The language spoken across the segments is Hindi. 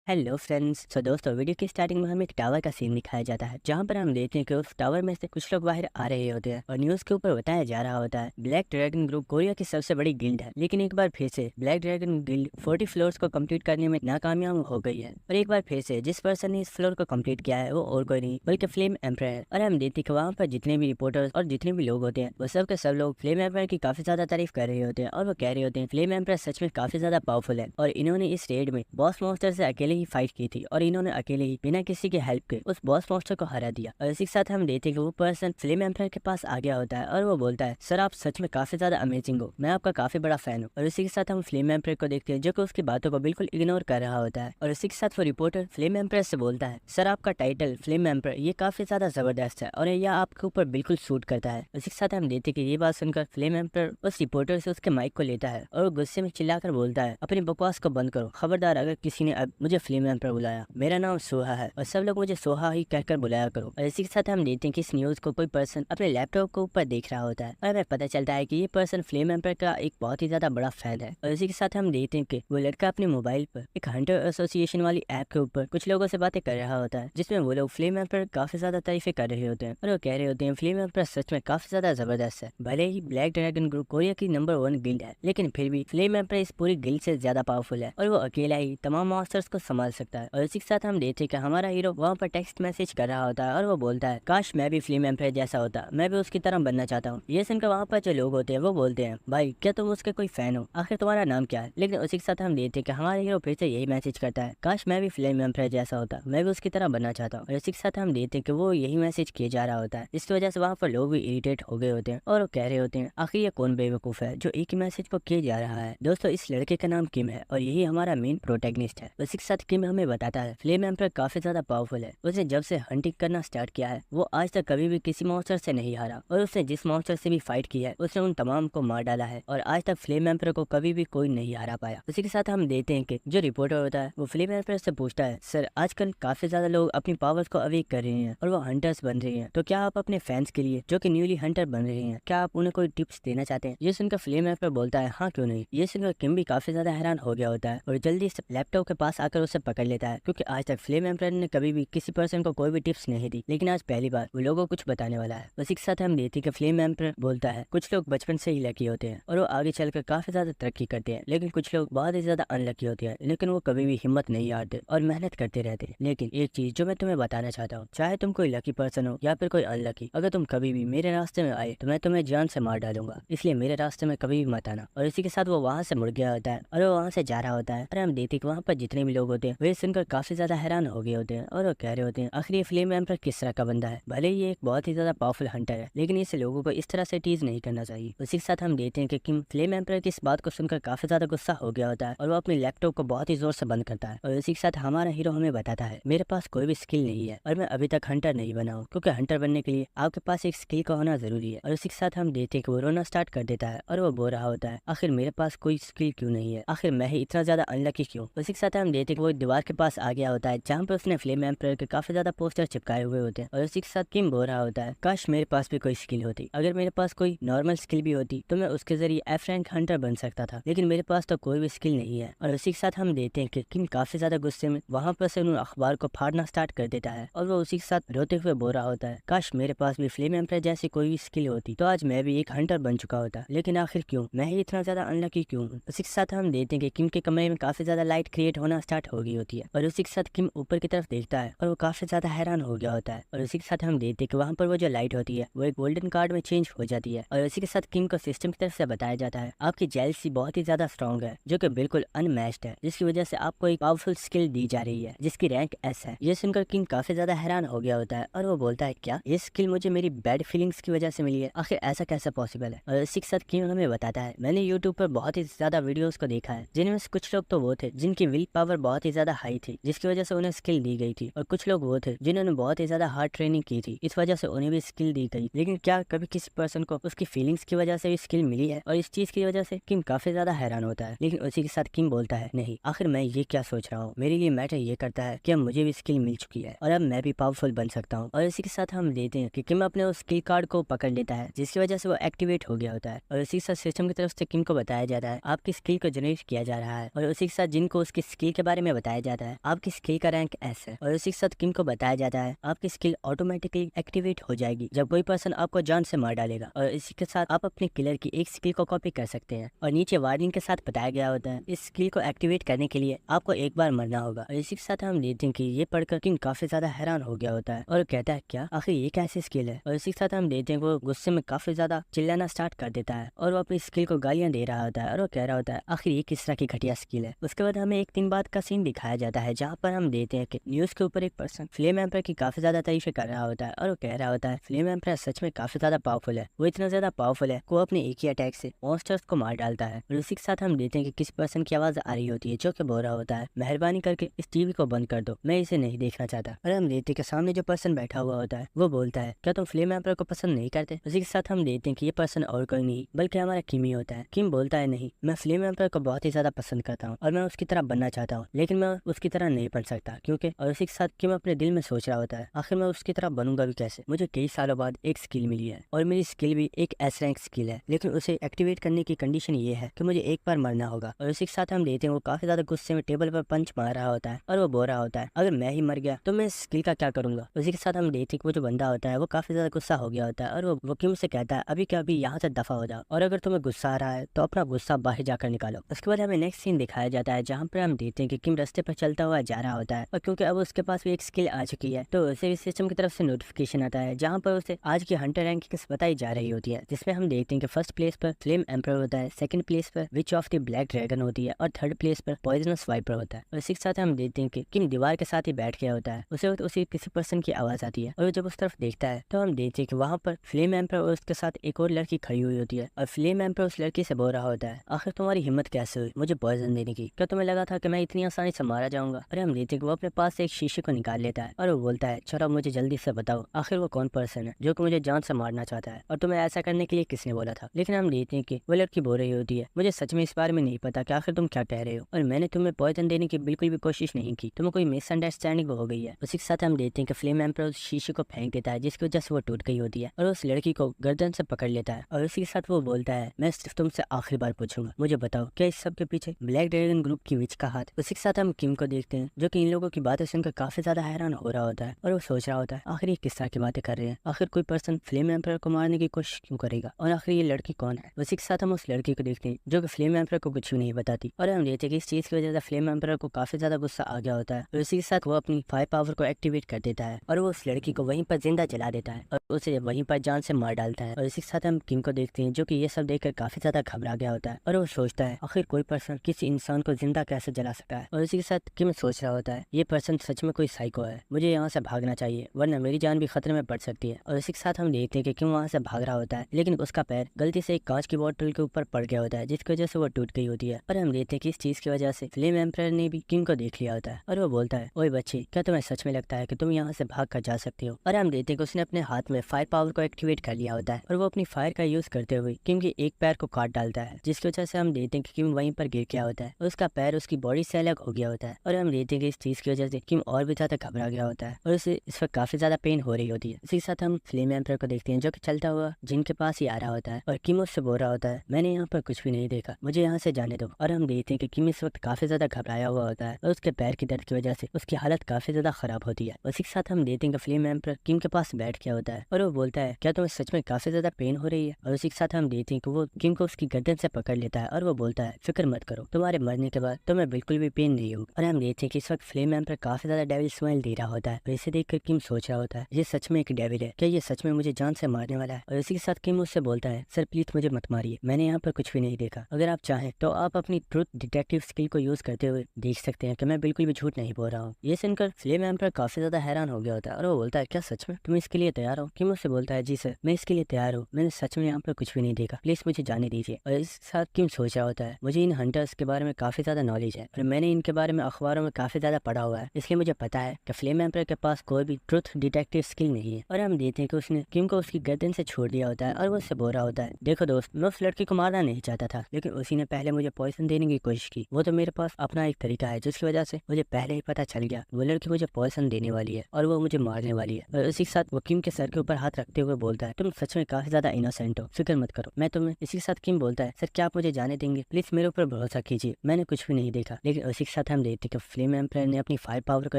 Hello friends. दोस्तों, वीडियो की स्टार्टिंग में हमें एक टावर का सीन दिखाया जाता है जहां पर हम देखते हैं कि उस टावर में से कुछ लोग बाहर आ रहे होते हैं और न्यूज के ऊपर बताया जा रहा होता है ब्लैक ड्रैगन ग्रुप कोरिया की सबसे बड़ी गिल्ड है। लेकिन एक बार फिर से ब्लैक ड्रैगन गिल्ड 40 फ्लोर्स को कंप्लीट करने में नाकामयाब हो गई है। और एक बार फिर से जिस पर्सन ने इस फ्लोर को कंप्लीट किया है वो और कोई नहीं बल्कि फ्लेम एम्पायर है। और हम देखते हैं कि वहाँ पर जितने भी रिपोर्टर्स और जितने भी लोग होते हैं वो सब के सब लोग फ्लेम एम्पायर की काफी ज्यादा तारीफ कर रहे होते हैं और वो कह रहे होते हैं फ्लेम एम्पायर सच में काफी ज्यादा पावरफुल है और इन्होंने इस रेड में बॉस मॉन्स्टर से अकेले ही फाइट की थी और इन्होंने अकेले ही बिना किसी के हेल्प के उस बॉस मॉन्स्टर को हरा दिया। और इसी के साथ हम देखते हैं कि वो पर्सन फ्लेम एम्पायर के पास आ गया होता है और वो बोलता है सर आप सच में काफी ज्यादा अमेजिंग हो, मैं आपका काफी बड़ा फैन हूँ। और इसी के साथ हम फ्लेम एम्पायर को देखते हैं जो कि उसकी बातों को बिल्कुल इग्नोर कर रहा होता है। और इसी के साथ वो रिपोर्टर फ्लेम एम्पायर से बोलता है सर आपका टाइटल फ्लेम एम्पायर ये काफी ज्यादा जबरदस्त है और यह आपके ऊपर बिल्कुल सूट करता है। इसी के साथ हम देखते हैं कि ये बात सुनकर फ्लेम एम्पायर उस रिपोर्टर से उसके माइक को लेता है और वो गुस्से में चिल्लाकर बोलता है अपनी बकवास को बंद करो, खबरदार अगर किसी ने अब मुझे फ्लेम एम्पायर बुलाया, मेरा नाम सोहा है और सब लोग मुझे सोहा ही कहकर बुलाया करो। और इसी के साथ हम देखते हैं कि इस न्यूज को कोई पर्सन अपने लैपटॉप के ऊपर देख रहा होता है और हमें पता चलता है कि ये पर्सन फ्लेम एम्पायर का एक बहुत ही ज्यादा बड़ा फैन है। और इसी के साथ हम देखते हैं कि वो लड़का अपने मोबाइल पर एक हंटर एसोसिएशन वाली ऐप के ऊपर कुछ लोगों से बातें कर रहा होता है जिसमें वो लोग फ्लेम एम्पायर काफी ज्यादा तारीफें कर रहे होते हैं और वो कह रहे होते हैं फ्लेम एम्पायर सच में काफी ज्यादा जबरदस्त है। भले ही ब्लैक ड्रैगन ग्रुप कोरिया की नंबर 1 गिल्ड है लेकिन फिर भी फ्लेम एम्पायर इस पूरी गिल्ड से ज्यादा पावरफुल है और वो अकेला ही तमाम मॉन्स्टर्स को संभाल सकता है। और इसी के साथ हम देखते हैं कि हमारा हीरो वहाँ पर टेक्स्ट मैसेज कर रहा होता है और वो बोलता है काश मैं भी फ्लेम एम्पायर जैसा होता, मैं भी उसकी तरह बनना चाहता हूँ। ये सुनकर वहाँ पर जो लोग होते हैं वो बोलते हैं भाई क्या तुम उसके कोई फैन हो, आखिर तुम्हारा नाम क्या है। लेकिन उसी के साथ हम देखते हैं कि हमारा हीरो फिर से यही मैसेज करता है काश मैं भी फ्लेम एम्पायर जैसा होता, मैं भी उसकी तरह बनना चाहता हूँ। और इसी के साथ हम देखते हैं कि वो यही मैसेज किए जा रहा होता है जिसकी वजह से वहाँ पर लोग भी इरिटेट हो गए होते हैं और वो कह रहे होते हैं आखिर ये कौन बेवकूफ है जो एक ही मैसेज को किए जा रहा है। दोस्तों इस लड़के का नाम किम है और यही हमारा मेन प्रोटैगनिस्ट है। उसी के साथ किम हमें बताता है फ्लेम एम्पायर काफी ज्यादा पावरफुल है, उसने जब से हंटिंग करना स्टार्ट किया है वो आज तक कभी भी किसी मॉन्स्टर से नहीं हारा और उसने जिस मॉन्स्टर से भी फाइट की है उसने उन तमाम को मार डाला है और आज तक फ्लेम एम्पायर को कभी भी कोई नहीं हरा पाया। उसी के साथ हम देखते हैं कि जो रिपोर्टर होता है वो फ्लेम एम्पायर से पूछता है सर आजकल काफी ज्यादा लोग अपनी पावर्स को अवेक कर रहे हैं और वो हंटर्स बन रहे हैं, तो क्या आप अपने फैंस के लिए जो कि न्यूली हंटर बन रहे हैं क्या आप उन्हें कोई टिप्स देना चाहते हैं। ये सुनकर फ्लेम एम्पायर बोलता है हाँ क्यों नहीं। ये सुनकर किम भी काफी ज्यादा हैरान हो गया होता है और जल्दी से लैपटॉप के पास आकर उसे पकड़ लेता है क्योंकि आज तक फ्लेम एम्पायर ने कभी भी किसी पर्सन को कोई भी टिप्स नहीं दी लेकिन आज पहली बार वो लोगों को कुछ बताने वाला है। उसी के साथ हम देखते हैं कि फ्लेम एम्पायर बोलता है कुछ लोग बचपन से ही लकी होते हैं और वो आगे चलकर काफी ज्यादा तरक्की करते हैं लेकिन कुछ लोग बहुत ही ज्यादा अनलकी होते हैं लेकिन वो कभी भी हिम्मत नहीं हारते और मेहनत करते रहते हैं। लेकिन एक चीज जो मैं तुम्हें बताना चाहता हूँ, चाहे तुम कोई लकी पर्सन हो या फिर कोई अनलकी, अगर तुम कभी भी मेरे रास्ते में आए तो मैं तुम्हें जान से मार डालूंगा, इसलिए मेरे रास्ते में कभी भी मत आना। और इसी के साथ वो वहाँ से मुड़ गया होता है और वो वहाँ से जा रहा होता है और हम देखते हैं कि वहाँ पर जितने भी लोग होते हैं वे सुनकर काफी ज्यादा हैरान हो गए होते हैं और वो कह रहे होते हैं आखिर ये फ्लेम एम्पायर किस तरह का बंदा है, भले ही ये एक बहुत ही ज्यादा पावरफुल हंटर है लेकिन इसे लोगों को इस तरह से टीज नहीं करना चाहिए। उसी के साथ हम देखते हैं कि किम फ्लेम एम्पायर की इस बात को सुनकर काफी ज्यादा गुस्सा हो गया होता है और वो अपने लैपटॉप को बहुत ही जोर से बंद करता है। और इसी के साथ हमारा हीरो हमें बताता है मेरे पास कोई भी स्किल नहीं है और मैं अभी तक हंटर नहीं बना हूँ क्योंकि हंटर बनने के लिए आपके पास एक स्किल का होना जरूरी है। और उसी के साथ हम देखते हैं कि वो रोना स्टार्ट कर देता है और वो बोल रहा होता है आखिर मेरे पास कोई स्किल क्यों नहीं है, आखिर मैं ही इतना ज्यादा अनलकी क्यों। उसी के साथ हम देखते हैं कि वो दीवार के पास आ गया होता है जहाँ पे उसने फ्लेम एम्पायर के काफी ज्यादा पोस्टर चिपकाए हुए होते हैं। और उसी के साथ किम बोल रहा होता है काश मेरे पास भी कोई स्किल होती, अगर मेरे पास कोई नॉर्मल स्किल भी होती तो मैं उसके जरिए एफ रैंक हंटर बन सकता था लेकिन मेरे पास तो कोई भी स्किल नहीं है। और उसी के साथ हम देखते हैं कि किम काफी ज्यादा गुस्से में वहाँ पर से उन अखबार को फाड़ना स्टार्ट कर देता है और वो उसी के साथ रोते हुए बोल रहा होता है काश मेरे पास भी फ्लेम एम्पायर जैसी कोई भी स्किल होती तो आज मैं भी एक हंटर बन चुका होता, लेकिन आखिर क्यों मैं ही इतना ज्यादा अनलकी क्यों हूँ। उसी के साथ हम देखते हैं कि किम के कमरे में काफी ज्यादा लाइट क्रिएट होना स्टार्ट हो गई होती है और उसी के साथ किम ऊपर की तरफ देखता है और वो काफी ज्यादा हैरान हो गया होता है। और उसी के साथ हम देखते हैं कि वहाँ पर वो जो लाइट होती है वो एक गोल्डन कार्ड में चेंज हो जाती है। और उसी के साथ किम को सिस्टम की तरफ से बताया जाता है आपकी जेलसी बहुत ही ज्यादा स्ट्रॉन्ग है जो कि बिल्कुल अनमैच्ड है जिसकी वजह से आपको एक पावरफुल स्किल दी जा रही है जिसकी रैंक एस है। ये सुनकर किंग काफी ज्यादा हैरान हो गया होता है और वो बोलता है क्या ये स्किल मुझे मेरी बैड फीलिंग्स की वजह से मिली है, आखिर ऐसा कैसे पॉसिबल है। और इसी के साथ किंग हमें बताता है मैंने यूट्यूब पर बहुत ही ज्यादा वीडियोस को देखा है जिनमें से कुछ लोग तो वो थे जिनकी विल पावर बहुत ही ज्यादा हाई थी जिसकी वजह से उन्हें स्किल दी गई थी और कुछ लोग वो थे जिन्होंने बहुत ही ज्यादा हार्ड ट्रेनिंग की थी इस वजह से उन्हें भी स्किल दी गई। लेकिन क्या कभी किसी पर्सन को उसकी फीलिंग्स की वजह से भी स्किल मिली है। और इस चीज की वजह से किंग काफी ज्यादा हैरान होता है। लेकिन उसी के साथ किंग बोलता है नहीं, आखिर मैं ये क्या सोच रहा हूँ, मेरे लिए मैटर ये करता है कि अब मुझे भी स्किल मिल चुकी है और अब मैं भी पावरफुल बन सकता हूँ। और इसी के साथ हम देखते हैं कि किम अपने उस स्किल कार्ड को पकड़ लेता है जिसकी वजह से वो एक्टिवेट हो गया होता है। और इसी के साथ सिस्टम की तरफ से किम को बताया जाता है आपकी स्किल को जनरेट किया जा रहा है। और उसी के साथ जिनको उसकी स्किल के बारे में में बताया जाता है आपकी स्किल का रैंक एस है, और उसी के साथ किम को बताया जाता है आपकी स्किल ऑटोमेटिकली एक्टिवेट हो जाएगी जब कोई पर्सन आपको जान से मार डालेगा, और इसी के साथ आप अपने किलर की एक स्किल को कॉपी कर सकते हैं। और नीचे वार्निंग के साथ बताया गया होता है इस स्किल को एक्टिवेट करने के लिए आपको एक बार मरना होगा। और इसी के साथ हम देखते हैं कि ये पढ़कर किम काफी ज्यादा हैरान हो गया होता है और कहता है क्या आखिर ये कैसी स्किल है। और इसी के साथ हम देखते हैं वो गुस्से में काफी ज्यादा चिल्लाना स्टार्ट कर देता है और वो अपनी स्किल को गालियां दे रहा होता है और वो कह रहा होता है आखिर ये किस तरह की घटिया स्किल है। उसके बाद हमें एक दिन बाद का सीन दिखाया जाता है जहाँ पर हम देखते हैं कि न्यूज के ऊपर एक पर्सन फ्लेम एम्पर की काफी ज्यादा तारीफें कर रहा होता है और वो कह रहा होता है फ्लेम एम्पर सच में काफी ज्यादा पावरफुल है, वो इतना ज्यादा पावरफुल है वो अपने एक ही अटैक से मॉन्स्टर्स को मार डालता है। और उसी के साथ हम देखते हैं कि किसी पर्सन की आवाज आ रही होती है जो कि बोल रहा होता है मेहरबानी करके इस टीवी को बंद कर दो, मैं इसे नहीं देखना चाहता। और हम देखते हैं कि सामने जो पर्सन बैठा हुआ होता है वो बोलता है क्या तुम फ्लेम एम्पर को पसंद नहीं करते। उसी के साथ हम देखते हैं कि ये पर्सन और कोई नहीं बल्कि हमारा किम ही होता है। किम बोलता है नहीं, मैं फ्लेम एम्पर को बहुत ही ज्यादा पसंद करता हूँ और मैं उसकी तरह बनना चाहता हूँ, लेकिन मैं उसकी तरह नहीं बन सकता क्योंकि। और उसी के साथ किम अपने दिल में सोच रहा होता है आखिर मैं उसकी तरह बनूंगा भी कैसे, मुझे कई सालों बाद एक स्किल मिली है और मेरी स्किल भी एक एस रैंक स्किल है, लेकिन उसे एक्टिवेट करने की कंडीशन ये है कि मुझे एक बार मरना होगा। और उसी के साथ हम देखते हैं वो काफी ज्यादा गुस्से में टेबल पर पंच मार रहा होता है और वो बोल रहा होता है अगर मैं ही मर गया तो मैं इस स्किल का क्या करूंगा। उसी के साथ हम देखते हैं कि वो जो बंदा होता है वो काफी ज्यादा गुस्सा हो गया होता है और वो किम से कहता है अभी क्या अभी यहाँ से दफा हो जाओ, और अगर तुम्हें गुस्सा आ रहा है तो अपना गुस्सा बाहर जाकर निकालो। उसके बाद हमें नेक्स्ट सीन दिखाया जाता है जहाँ पर हम देखते हैं कि किम रास्ते पर चलता हुआ जा रहा होता है और क्योंकि अब उसके पास भी एक स्किल आ चुकी है तो उसे सिस्टम की तरफ से नोटिफिकेशन आता है जहाँ पर उसे आज की हंटर रैंकिंग बताई जा रही होती है, जिसमें हम देखते हैं कि फर्स्ट प्लेस पर फ्लेम एम्पर होता है, सेकंड प्लेस पर which of the black dragon होती है और थर्ड प्लेस पर पॉइजनस वाइपर होता है। और इसी के साथ हम देखते हैं कि किम दीवार के साथ ही बैठ गया होता है, उसे किसी पर्सन की आवाज आती है और जब उस तरफ देखता है तो हम देखते हैं कि वहाँ पर फ्लेम एम्पर और उसके साथ एक और लड़की खड़ी हुई होती है और फ्लेम एम्पर उस लड़की से बोल रहा होता है आखिर तुम्हारी हिम्मत कैसे हुई मुझे पॉइजन देने की, क्या तुम्हें लगा था कि मैं इतनी आसानी से मारा जाऊंगा। और हम देखते हैं कि वो अपने पास से एक शीशे को निकाल लेता है और वो बोलता है चलो मुझे जल्दी से बताओ आखिर वो कौन पर्सन है जो कि मुझे जान से मारना चाहता है और तुम्हें ऐसा करने के लिए किसने बोला था। लेकिन हम देखते हैं कि वो लड़की बोल रही होती है मुझे सच में इस बारे में नहीं पता कि आखिर तुम क्या कह रहे हो और मैंने तुम्हें पॉइजन देने की बिल्कुल भी कोशिश नहीं की, तुम्हें कोई मिसअंडरस्टैंडिंग हो गई है। उसी के साथ हम देखते हैं कि फ्लेम एम्पर उस शीशे को फेंक देता है जिसकी वजह से वो टूट गई होती है और उस लड़की को गर्दन से पकड़ लेता है और उसी के साथ वो बोलता है मैं सिर्फ तुमसे आखिरी बार पूछूंगा, मुझे बताओ क्या इस सब के पीछे ब्लैक ड्रैगन ग्रुप की विच का हाथ। उसी के साथ हम किम को देखते हैं जो कि इन लोगों की बातें सुनकर काफी ज्यादा हैरान हो रहा होता है और वो सोच रहा होता है आखिर ये किस तरह की बातें कर रहे हैं, आखिर कोई पर्सन फ्लेम एम्पर को मारने की कोशिश क्यों करेगा और आखिर ये लड़की कौन है। उसी के साथ हम उस लड़की को देखते हैं जो कि फ्लेम एम्पर को कुछ भी नहीं बताती और हम देखते हैं कि इस चीज की वजह से फ्लेम एम्पर को काफी ज्यादा गुस्सा आ गया होता है और उसी के साथ वो अपनी फायर पावर को एक्टिवेट कर देता है और वो उस लड़की को वहीं पर जिंदा जला देता है और उसे वहीं पर जान से मार डालता है। और इसी के साथ हम किम को देखते हैं जो कि ये सब देखकर काफी ज्यादा घबरा गया होता है और वो सोचता है आखिर कोई पर्सन किसी इंसान को जिंदा कैसे जला सकता है। और इसी के साथ किम सोच रहा होता है ये पर्सन सच में कोई साइको है, मुझे यहाँ से भागना चाहिए वरना मेरी जान भी खतरे में पड़ सकती है। और इसी के साथ हम देखते हैं कि किम वहाँ से भाग रहा होता है लेकिन उसका पैर गलती से एक कांच की बोतल के ऊपर पड़ गया होता है जिसकी वजह से वो टूट गई होती है। और हम देखते हैं कि इस चीज की वजह से फ्लेम एम्पर ने भी किम को देख लिया होता है और वो बोलता है ओए बच्चे क्या तुम्हें सच में लगता है कि तुम यहाँ से भाग कर जा सकते हो। और हम देखते हैं कि उसने अपने हाथ में फायर पावर को एक्टिवेट कर लिया होता है और वो अपनी फायर का यूज करते हुए किम के एक पैर को काट डालता है जिसकी वजह से हम देखते हैं कि किम वहीं पर गिर गया होता है और उसका पैर उसकी बॉडी से अलग हो गया होता है। और हम देखते हैं कि इस चीज की वजह से किम और भी ज्यादा घबरा गया होता है और उसे इस वक्त काफी ज्यादा पेन हो रही होती है। इसी के साथ हम फ्लेम एम्पर को देखते हैं जो कि चलता हुआ जिनके पास ही आ रहा होता है और किम उससे बोल रहा होता है मैंने यहाँ पर कुछ भी नहीं देखा, मुझे यहाँ से जाने दो। और हम देखते हैं कि किम इस वक्त काफी ज्यादा घबराया हुआ होता है और उसके पैर की दर्द की वजह से उसकी हालत काफी ज्यादा खराब होती है। उसी के साथ हम देखते हैं कि फ्लेम एम्पर किम के पास बैठ गया होता है और वो बोलता है क्या तुम्हें सच में काफी ज्यादा पेन हो रही है। और उसी के साथ हम देखते हैं कि वो किम को उसकी गर्दन से पकड़ लेता है और वो बोलता है फिक्र मत करो, तुम्हारे मरने के बाद तुम्हें बिल्कुल भी पेन नहीं होगा। और हम देखते हैं कि इस वक्त फ्लेम एम्पर काफी ज्यादा डेविल स्माइल दे रहा होता है और इसे देखकर किम सोच रहा होता है ये सच में एक डेविल है, क्या ये सच में मुझे जान से मारने वाला है। और इसी के साथ किम उससे बोलता है सर प्लीज मुझे मत मारिए, मैंने यहाँ पर कुछ भी नहीं देखा, अगर आप चाहें तो आप अपनी ट्रुथ डिटेक्टिव स्किल को यूज करते हुए देख सकते हैं कि मैं बिल्कुल भी झूठ नहीं बोल रहा हूँ। ये सुनकर फ्लेम एम्पर काफी ज्यादा हैरान हो गया होता है और वो बोलता है क्या सच में तुम इसके लिए तैयार हो। किम उससे बोलता है जी सर मैं इसके लिए तैयार हूँ, मैंने सच में यहाँ पर कुछ भी नहीं देखा, प्लीज मुझे जाने दीजिए। और इस साथ किम सोच रहा होता है मुझे इन हंटर्स के बारे में काफी ज्यादा नॉलेज है और मैंने इनके बारे में अखबारों में काफी ज्यादा पढ़ा हुआ है, इसलिए मुझे पता है कि फ्लेम एम्पर के पास कोई भी ट्रुथ डिटेक्टिव स्किल नहीं है। और हम देखते हैं कि उसने किम को उसकी गर्दन से छोड़ दिया होता है और वो उससे बोल रहा होता है देखो दोस्त मैं उस लड़की को मारना नहीं चाहता था लेकिन उसी ने पहले मुझे पॉइजन देने की कोशिश की, वो तो मेरे पास अपना एक तरीका है जिसकी वजह से मुझे पहले ही पता चल गया वो लड़की मुझे पॉइजन देने वाली है और वो मुझे मारने वाली है। और उसी के साथ वो किम के सर के ऊपर हाथ रखते हुए बोलता है, तुम सच में काफी ज्यादा इनोसेंट हो, फिक्र मत करो, मैं तुम्हें। इसी के साथ किम बोलता है, सर क्या आप मुझे जाने देंगे, प्लीज मेरे ऊपर भरोसा कीजिए, मैंने कुछ भी नहीं देखा। लेकिन उसी के साथ हम देखते हैं कि फ्लेम एम्पायर ने अपनी फायर पावर को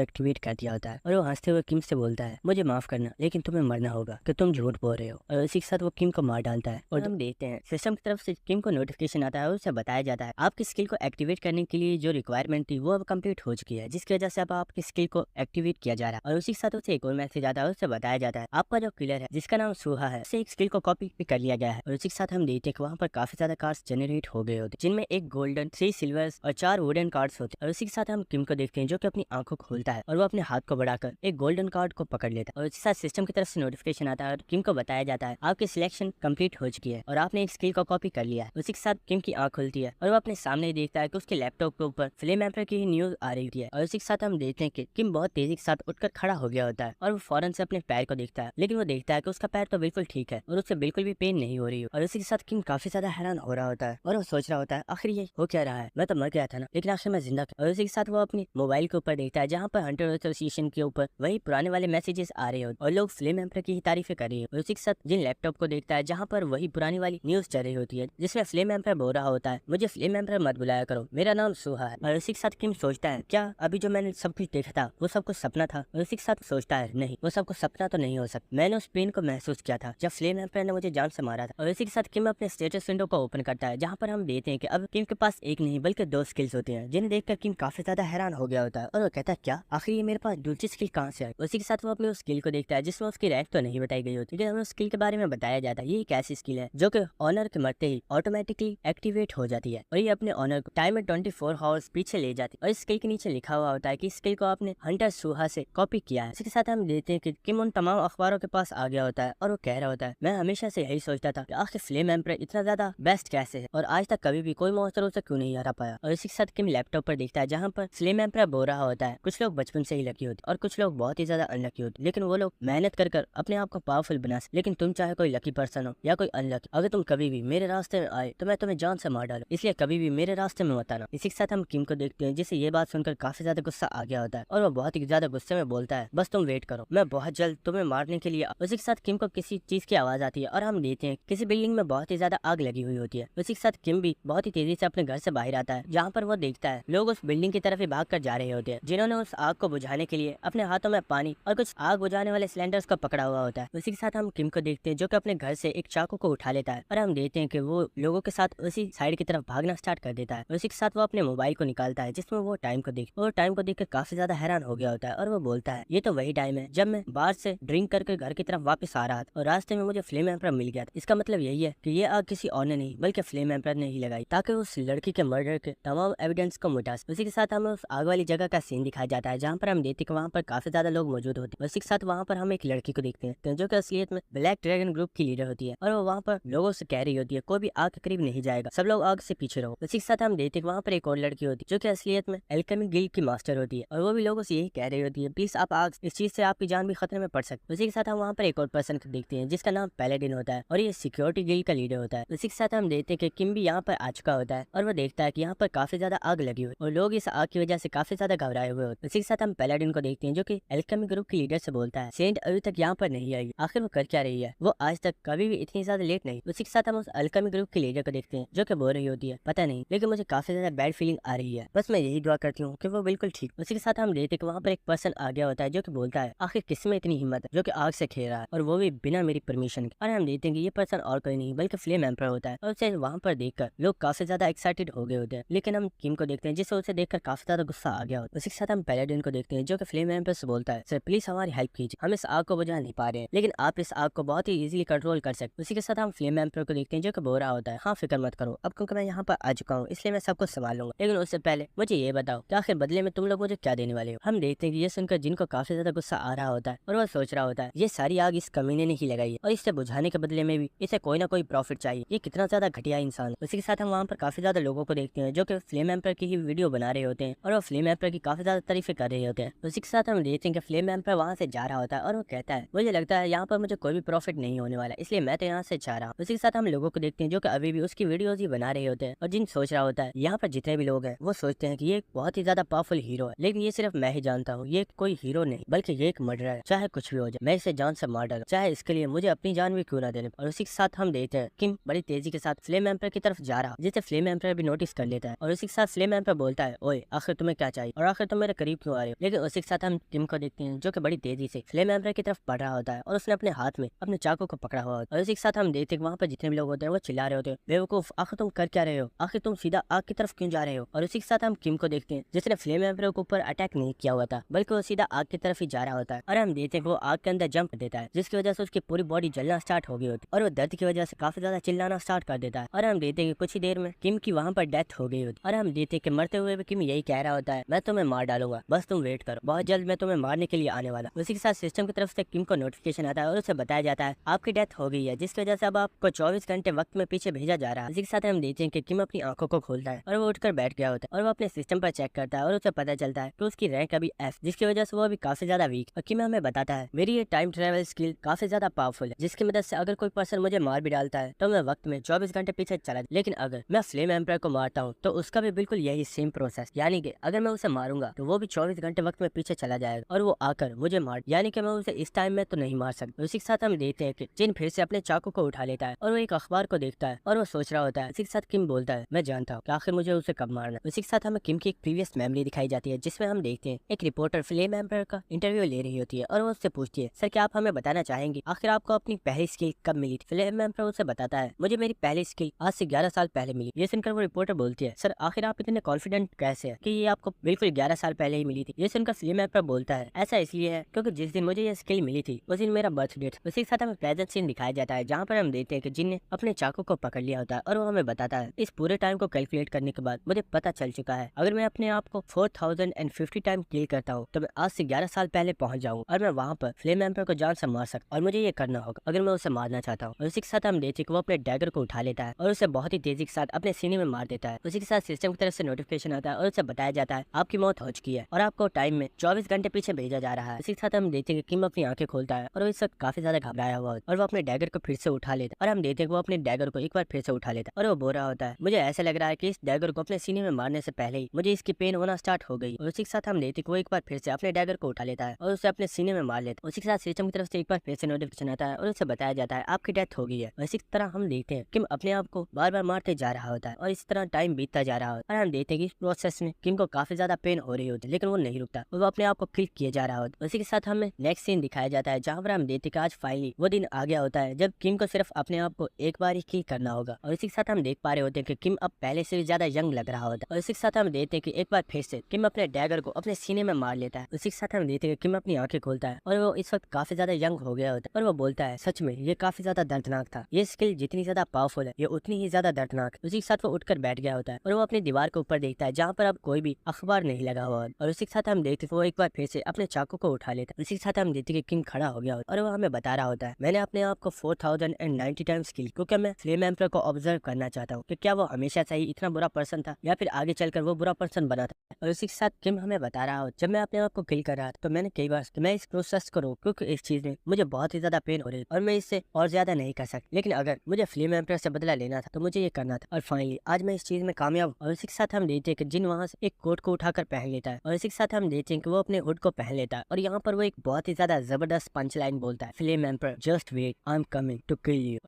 एक्टिवेट कर दिया होता है और वो हंसते हुए किम से बोलता है, मुझे माफ करना लेकिन तुम्हें मरना होगा कि तुम झूठ बोल रहे हो। और उसी के साथ वो किम को मार डालता है और हम देखते हैं सिस्टम की तरफ से किम को नोटिफिकेशन आता है और उसे बताया जाता है आपकी स्किल को एक्टिवेट करने के लिए जो रिक्वायरमेंट थी वो अब कंप्लीट हो चुकी है, जिसकी वजह से अब आपकी स्किल को एक्टिवेट किया जा रहा है। और उसी के साथ उसे एक और मैसेज आता है, उससे बताया जाता है आपका जो किलर है जिसका नाम सूहा है, उसे एक स्किल को कॉपी भी कर लिया गया है। और उसी के साथ हम देखते हैं कि वहाँ पर काफी ज्यादा कार्ड्स जनरेट हो गए होते, जिनमें एक गोल्डन, 3 सिल्वर्स और 4 वुडन कार्ड्स होते हैं। और उसी के साथ हम किम को देखते हैं जो कि अपनी आंखों को खोलता है और वो अपने हाथ को बढ़ाकर एक गोल्डन कार्ड को पकड़ लेता है। और उसी के साथ सिस्टम की तरफ से नोटिफिकेशन आता है और किम को बताया जाता है आपकी सिलेक्शन कंप्लीट हो चुकी है और आपने एक स्किल को कॉपी कर लिया है। उसी के साथ किम की आंख खुलती है और वो अपने सामने देखता है कि उसके लैपटॉप के ऊपर फ्लेम एम्पायर की न्यूज आ रही है। और उसी के साथ हम देखते हैं कि किम बहुत तेजी के साथ उठकर खड़ा हो गया होता है और वो फौरन से अपने पैर को देखता है, लेकिन वो देखता है कि उसका पैर तो बिल्कुल ठीक है और उससे बिल्कुल भी पेन नहीं हो रही है। और उसी के साथ किम काफी ज्यादा हैरान हो रहा होता है और वो सोच रहा होता है आखिर ये हो क्या रहा है, मैं तो मर गया था ना, लेकिन आखिर मैं जिंदा। और उसी के साथ वो अपनी मोबाइल के ऊपर देखता है जहाँ पर हंटर एसोसिएशन के ऊपर वही पुराने वाले मैसेजेस आ रहे होते और लोग फ्लेम एम्पायर की ही तारीफें कर रही है। और उसी के साथ जिन लैपटॉप को देखता है जहाँ पर वही पुरानी वाली न्यूज चल रही होती है जिसमें फ्लेम एम्पायर बोल रहा होता है मुझे फ्लेम एम्पायर मत बुलाया करो, मेरा नाम सूहा है। और उसी के साथ किम सोचता है क्या अभी जो मैंने सब कुछ देखा था वो सब कुछ सपना था। और उसी के साथ सोचता है नहीं, वो सब कुछ सपना तो नहीं हो सकता, मैंने उस पेन को महसूस किया था जब फ्लेम एम्पायर ने मुझे जान से मारा था। और इसी के साथ किम अपने स्टेटस विंडो को ओपन करता है जहाँ पर हम देखते हैं कि अब किम के पास एक नहीं बल्कि 2 स्किल्स होते हैं, जिन्हें देखकर किम काफी ज्यादा हैरान हो गया होता है और वो कहता है क्या आखिर ये मेरे पास दूसरी स्किल कहाँ से आई। उसी के साथ वो अपने उस स्किल को देखता है जिसमें उसकी रैंक तो नहीं बताई गई होती, लेकिन हमें उस स्किल के बारे में बताया जाता है ये एक ऐसी स्किल है जो कि ऑनर के मरते ही ऑटोमेटिकली एक्टिवेट हो जाती है और ये अपने ऑनर को टाइम में 24 आवर्स पीछे ले जाती है। और इस स्किल के नीचे लिखा हुआ होता है कि इस स्किल को आपने हंटर सूहा से कॉपी किया है। इसके साथ हम देखते हैं कि किम उन तमाम अखबारों के पास आ गया होता है और वो कह रहा होता है मैं हमेशा से यही सोचता था कि आखिर फ्लेम एम्पायर इतना ज्यादा बेस्ट कैसे है और आज तक कभी भी कोई मॉन्स्टर उसे क्यों नहीं हरा पाया। और इसी के साथ किम लैपटॉप पर देखता है जहाँ पर फ्लेम एम्पायर बोल रहा होता है कुछ लोग बचपन से ही लकी होते और कुछ लोग बहुत ही ज्यादा अनलकी होते, लेकिन वो लोग मेहनत कर अपने आप को पावरफुल बना सकते। लेकिन तुम चाहे कोई लकी पर्सन हो या कोई अनलकी, अगर तुम कभी भी मेरे रास्ते में आए तो मैं तुम्हें जान से मार डालूं, इसलिए कभी भी मेरे रास्ते में मत आना। इसी के साथ हम किम को देखते हैं जिसे ये बात सुनकर काफी ज्यादा गुस्सा आ गया होता है और वो बहुत ही ज्यादा गुस्से में बोलता है बस तुम वेट करो, मैं बहुत जल्द तुम्हें मारने के लिए। उसी के साथ किम को किसी चीज की आवाज आती है और हम देखते हैं किसी बिल्डिंग में बहुत ही ज्यादा आग लगी हुई होती है। उसी के साथ किम भी बहुत ही तेजी से अपने घर से बाहर आता है जहाँ पर वो देखता है लोग उस बिल्डिंग की तरफ ही भाग कर जा रहे होते हैं जिन्होंने उस आग को बुझाने के लिए अपने हाथों में पानी और कुछ आग बुझाने वाले सिलेंडर्स को पकड़ा हुआ होता है। उसी के साथ हम किम को देखते हैं जो कि अपने घर से एक चाकू को उठा लेता है और हम देखते हैं कि वो लोगों के साथ उसी साइड की तरफ भागना स्टार्ट कर देता है। उसी के साथ वो अपने मोबाइल को निकालता है जिसमें वो टाइम को देखकर काफी ज्यादा हैरान हो गया होता है और वो बोलता है ये तो वही टाइम है जब मैं बाहर से ड्रिंक करके घर की तरफ वापस आ रहा था और रास्ते में मुझे फ्लेम एम्पायर मिल गया था। इसका मतलब यही है कि ये आग किसी और ने नहीं बल्कि फ्लेम एम्पायर ने ही लगाई ताकि उस लड़की के मर्डर के तमाम एविडेंस को मिटा सके। उसी के साथ हमें उस आग वाली जगह का सीन दिखाया जाता है जहाँ पर हम देखते हैं वहाँ पर काफी ज्यादा लोग मौजूद होते हैं। उसी के साथ वहाँ पर हम एक लड़की को देखते हैं जो कि असलियत में ब्लैक ड्रैगन ग्रुप की लीडर होती है और वो वहाँ पर लोगों से कह रही होती है कोई भी आग के करीब नहीं जाएगा, सब लोग आग से पीछे रहो। उसी के साथ हम देखते हैं वहाँ पर एक और लड़की होती है जो कि असलियत में एल्केमी गिल्ड की मास्टर होती है और वो भी लोगों से यही कह रही होती है प्लीज आप आग, इस चीज से आपकी जान भी खतरे में पड़ सकती है। उसी के साथ हम वहाँ पर एक और पर्सन को देखते हैं जिसका नाम पैलेडिन होता है और ये सिक्योरिटी गिल्ड का लीडर होता है। उसी के साथ हम देखते हैं कि किम भी यहाँ पर आ चुका होता है और वो देखता है कि यहाँ पर काफी ज्यादा आग लगी हुई और लोग इस आग की वजह से काफी ज्यादा घबराए हुए होते हैं। उसी के साथ हम पैलेडिन को देखते हैं जो कि एल्केमी ग्रुप की लीडर से बोलता है सेंट अभी तक यहाँ पर नहीं आई, आखिर वो कर क्या रही है, वो आज तक कभी भी इतनी ज्यादा लेट नहीं। उसी के साथ हम उस एल्केमी ग्रुप की लीडर को देखते हैं जो कि बोल रही होती है पता नहीं लेकिन मुझे काफी ज्यादा बैड फीलिंग आ रही है, बस मैं यही दुआ करती हूँ कि वो बिल्कुल ठीक। उसी के साथ हम देखते हैं कि वहाँ पर एक पर्सन आ गया होता है जो कि बोलता है आखिर किसमें इतनी हिम्मत है जो कि आग से खेल रहा है और वो भी बिना मेरी परमिशन के। और हम देखते हैं कि ये पर्सन और कोई नहीं बल्कि फ्लेम एम्पायर होता है और उसे वहाँ पर देखकर लोग काफी ज्यादा एक्साइटेड हो गए होते हैं, लेकिन हम किम को देखते हैं जिससे उसे देखकर काफी ज्यादा गुस्सा आ गया होता है। उसी के साथ हम पैलेडिन को देखते हैं जो कि फ्लेम एम्पायर से बोलता है सर प्लीज हमारी हेल्प कीजिए, हम इस आग को बुझा नहीं पा रहे हैं लेकिन आप इस आग को बहुत ही इजीली कंट्रोल कर सकते। उसी के साथ हम फ्लेम एम्पायर को देखते हैं जो कि बोल रहा होता है हाँ फिक्र मत करो, अब क्योंकि मैं यहाँ पर आ चुका हूँ इसलिए मैं सब कुछ संभाल लूंगा, लेकिन उससे पहले मुझे ये बताओ कि आखिर बदले में तुम लोग मुझे क्या देने वाले हो। हम देखते हैं कि ये सुनकर जिनको काफी ज्यादा गुस्सा आ रहा होता है और वह सोच रहा होता है ये सारी आग इस कमीने ने ही लगाई है और इससे बुझाने के बदले में भी इसे कोई ना कोई प्रॉफिट चाहिए, ये कितना ज्यादा घटिया इंसान है। उसी के साथ हम वहाँ पर काफी ज्यादा लोगों को देखते हैं जो कि फ्लेम एम्पायर की ही वीडियो बना रहे होते हैं और वो फ्लेम एम्पायर की काफी ज्यादा तारीफें कर रहे होते हैं। उसी के साथ हम देखते हैं कि फ्लेम एम्पायर वहाँ से जा रहा होता है और वो कहता है मुझे लगता है यहाँ पर मुझे कोई भी प्रॉफिट नहीं होने वाला इसलिए मैं तो यहाँ से जा रहा हूँ। उसी के साथ हम लोगों को देखते हैं जो कि अभी भी उसकी वीडियोज ही बना रहे होते हैं और जिन सोच रहा होता है यहाँ पर जितने भी लोग हैं वो सोचते हैं कि ये बहुत ही ज्यादा पावरफुल हीरो है, लेकिन ये सिर्फ मैं ही जानता हूँ ये कोई हीरो नहीं बल्कि ये एक मर्डरर है, चाहे कुछ भी हो जाए मैं इसे जान जान से मार डालो, चाहे इसके लिए मुझे अपनी जान भी क्यों ना देने। और उसी के साथ हम देखते हैं किम बड़ी तेजी के साथ फ्लेम एम्पर की तरफ जा रहा, जिसे फ्लेम एम्पर भी नोटिस कर लेता है। और उसी के साथ फ्लेम एम्पर बोलता है, ओए आखिर तुम्हें क्या चाहिए और आखिर तुम मेरे करीब क्यों आ रहे हो। लेकिन उसी के साथ हम किम को देखते हैं जो कि बड़ी तेजी से फ्लेम एम्पर की तरफ बढ़ रहा होता है और उसने अपने हाथ में अपने चाकू को पकड़ा हुआ होता है। और उसी के साथ हम देखते हैं वहाँ पर जितने भी लोग होते हैं वो चिल्ला रहे होते हैं, बेवकूफ आखिर तुम कर क्या रहे हो, आखिर तुम सीधा आग की तरफ क्यों जा रहे हो। और उसी के साथ हम किम को देखते हैं जिसने फ्लेम एम्पर के ऊपर अटैक नहीं किया हुआ था, बल्कि वो सीधा आग की तरफ ही जा रहा होता है। और हम देखते हैं वो आग के अंदर जंप देता है, जिसकी वजह से उसकी पूरी बॉडी जलना स्टार्ट हो गई होती है और वो दर्द की वजह से काफी ज्यादा चिल्लाना स्टार्ट कर देता है। और हम देखते हैं कि कुछ ही देर में किम की वहाँ पर डेथ हो गई होती है। और हम देखते हैं कि मरते हुए भी किम यही कह रहा होता है, मैं तुम्हें मार डालूंगा, बस तुम वेट करो, बहुत जल्द मैं तुम्हें मारने के लिए आने वाला। उसी के साथ सिस्टम की तरफ से किम को नोटिफिकेशन आता है और उसे बताया जाता है आपकी डेथ हो गई है, जिसकी वजह से अब आपको 24 घंटे वक्त में पीछे भेजा जा रहा है। इसी के साथ हम देखते हैं कि किम अपनी आंखों को खोलता है और वो उठकर बैठ गया होता है और वो अपने सिस्टम पर चेक करता है और उसे पता चलता है कि उसकी रैंक अभी F, जिसकी वजह से वो अभी काफी ज्यादा वीक। और किम हमें बताता है मेरी ये टाइम ट्रेवल स्किल काफी ज्यादा पावरफुल है, जिसकी मदद से अगर कोई पर्सन मुझे मार भी डालता है तो मैं वक्त में 24 घंटे पीछे चला, लेकिन अगर मैं फ्लेम एम्पर को मारता हूँ तो उसका भी बिल्कुल यही सेम प्रोसेस, यानी कि अगर मैं उसे मारूंगा तो वो भी 24 घंटे वक्त में पीछे चला जाएगा और वो आकर मुझे मार, यानी कि मैं उसे इस टाइम में तो नहीं मार सकता। उसी के साथ हम देखते हैं कि जिन फिर से अपने चाकू को उठा लेता है और वो एक अखबार को देखता है और वो सोच रहा होता है। इसी के साथ किम बोलता है मैं जानता हूँ कि आखिर मुझे उसे कब मारना। उसी के साथ हमें किम की एक प्रीवियस मेमोरी दिखाई जाती है, जिसमें हम देखते हैं एक रिपोर्टर फ्लेम एम्पर का इंटरव्यू ले रही होती है और वो उससे पूछती है सर क्या आप हमें बताना चाहेंगे आखिर आपको अपनी पहली स्किल कब मिली थी। फ्लेम एम्पर उसे बताता है मुझे मेरी पहली स्किल आज से 11 साल पहले मिली। ये सुनकर वो रिपोर्टर बोलती है सर आखिर आप इतने कॉन्फिडेंट कैसे हैं कि ये आपको बिल्कुल 11 साल पहले ही मिली थी। ये सुनकर फ्लेम एम्पर बोलता है ऐसा इसलिए है क्योंकि जिस दिन मुझे ये स्किल मिली थी उस दिन मेरा बर्थ डेट। उसी के साथ हमें प्रेजेंट सीन दिखाया जाता है जहाँ पर हम देखते हैं कि जिन ने अपने चाकू को पकड़ लिया होता है और वो हमें बताता है इस पूरे टाइम को कैलकुलेट करने के बाद मुझे पता चल चुका है अगर मैं अपने आप को 4050 टाइम किल करता हूँ तो मैं आज से 11 साल पहले पहुंच जाऊँ और मैं वहाँ पर फ्लेम एम्पर को जान से मार सकता और मुझे ये करना होगा अगर मैं उसे मारना चाहता हूँ। उसी के साथ हम देखते हैं कि वो अपने डैगर को उठा लेता है और उसे बहुत ही तेजी के साथ अपने सीने में मार देता है। उसी के साथ सिस्टम की तरफ से नोटिफिकेशन आता है और उसे बताया जाता है आपकी मौत हो चुकी है और आपको टाइम में 24 घंटे पीछे भेजा जा रहा है। इसी के साथ हम देखते हैं कि किम अपनी आंखें खोलता है और वो इस वक्त काफी ज्यादा घबराया हुआ होता है और वो अपने डैगर को फिर से उठा लेता है और हम देखते हैं कि वो अपने डैगर को एक बार फिर से उठा लेता है और वो बोल रहा होता है मुझे ऐसा लग रहा है कि इस डैगर को अपने सीने में मारने से पहले ही मुझे इसकी पेन होना स्टार्ट हो गई। और उसी के साथ हम देखते हैं कि वो एक बार फिर से अपने डैगर को उठा लेता है और उसे अपने सीने में मार लेता है। उसी के साथ सिस्टम की तरफ से एक बार फिर से नोटिफिकेशन आता है और उसे बताया जाता है आपकी डेथ हो गई है। इसी तरह हम देखते हैं किम अपने आप को बार बार मारते जा रहा होता है और इस तरह टाइम बीतता जा रहा होता है और हम देखते हैं कि इस प्रोसेस में किम को काफी ज्यादा पेन हो रही होती है, लेकिन वो नहीं रुकता और वो अपने आप को किल किए जा रहा होता है। उसी के साथ हमें नेक्स्ट सीन दिखाया जाता है जहाँ पर हम देखते हैं कि आज फाइनली वो दिन आ गया होता है जब किम को सिर्फ अपने आप को एक बार ही किल करना होगा। और इसी के साथ हम देख पा रहे होते हैं कि किम अब पहले से भी ज्यादा यंग लग रहा होता है। और इसी के साथ हम देखते हैं कि एक बार फिर से किम अपने डैगर को अपने सीने में मार लेता है। उसी के साथ हम देखते हैं कि किम अपनी आंखें खोलता है और वो इस वक्त काफी ज्यादा यंग हो गया होता है और वो बोलता है सच में ये काफी ज्यादा दर्दनाक था, ये स्किल जितनी ज्यादा पावरफुल है ये उतनी ही ज्यादा दर्दनाक। उसी के साथ वो उठकर बैठ गया होता है और वो अपनी दीवार के ऊपर देखता है जहाँ पर अब कोई भी अखबार नहीं लगा हुआ। और उसी के साथ हम देखते हैं वो एक बार फिर से अपने चाकू को उठा लेता है। उसी के साथ हम देखते हैं कि किम खड़ा हो गया और वो हमें बता रहा होता है मैंने अपने आप को 4090 टाइम्स किल क्योंकि मैं फ्लेम एम्पर को ऑब्जर्व करना चाहता हूँ कि क्या वो हमेशा से ही इतना बुरा पर्सन था या फिर आगे चलकर वो बुरा पर्सन बना था। और उसी के साथ किम हमें बता रहा हो जब मैं अपने आप को किल कर रहा था तो मैंने कई बार मैं इस प्रोसेस को रोक क्योंकि इस चीज में मुझे बहुत ही ज्यादा पेन हो रही है और मैं इससे और ज्यादा नहीं कर सकता, लेकिन अगर मुझे फ्लेम एम्पर से बदला लेना था तो मुझे ये करना था और फाइनली आज मैं इस चीज में कामयाब। और इसी के साथ हम देखते हैं कि जिन वहां से एक कोट को उठाकर पहन लेता है और इसी के साथ हम देखते हैं कि वो अपने हुड को पहन लेता है और यहाँ पर वो एक बहुत ही ज्यादा जबरदस्त पंच लाइन बोलता है फ्लेम एम्पर just wait I am coming to kill you.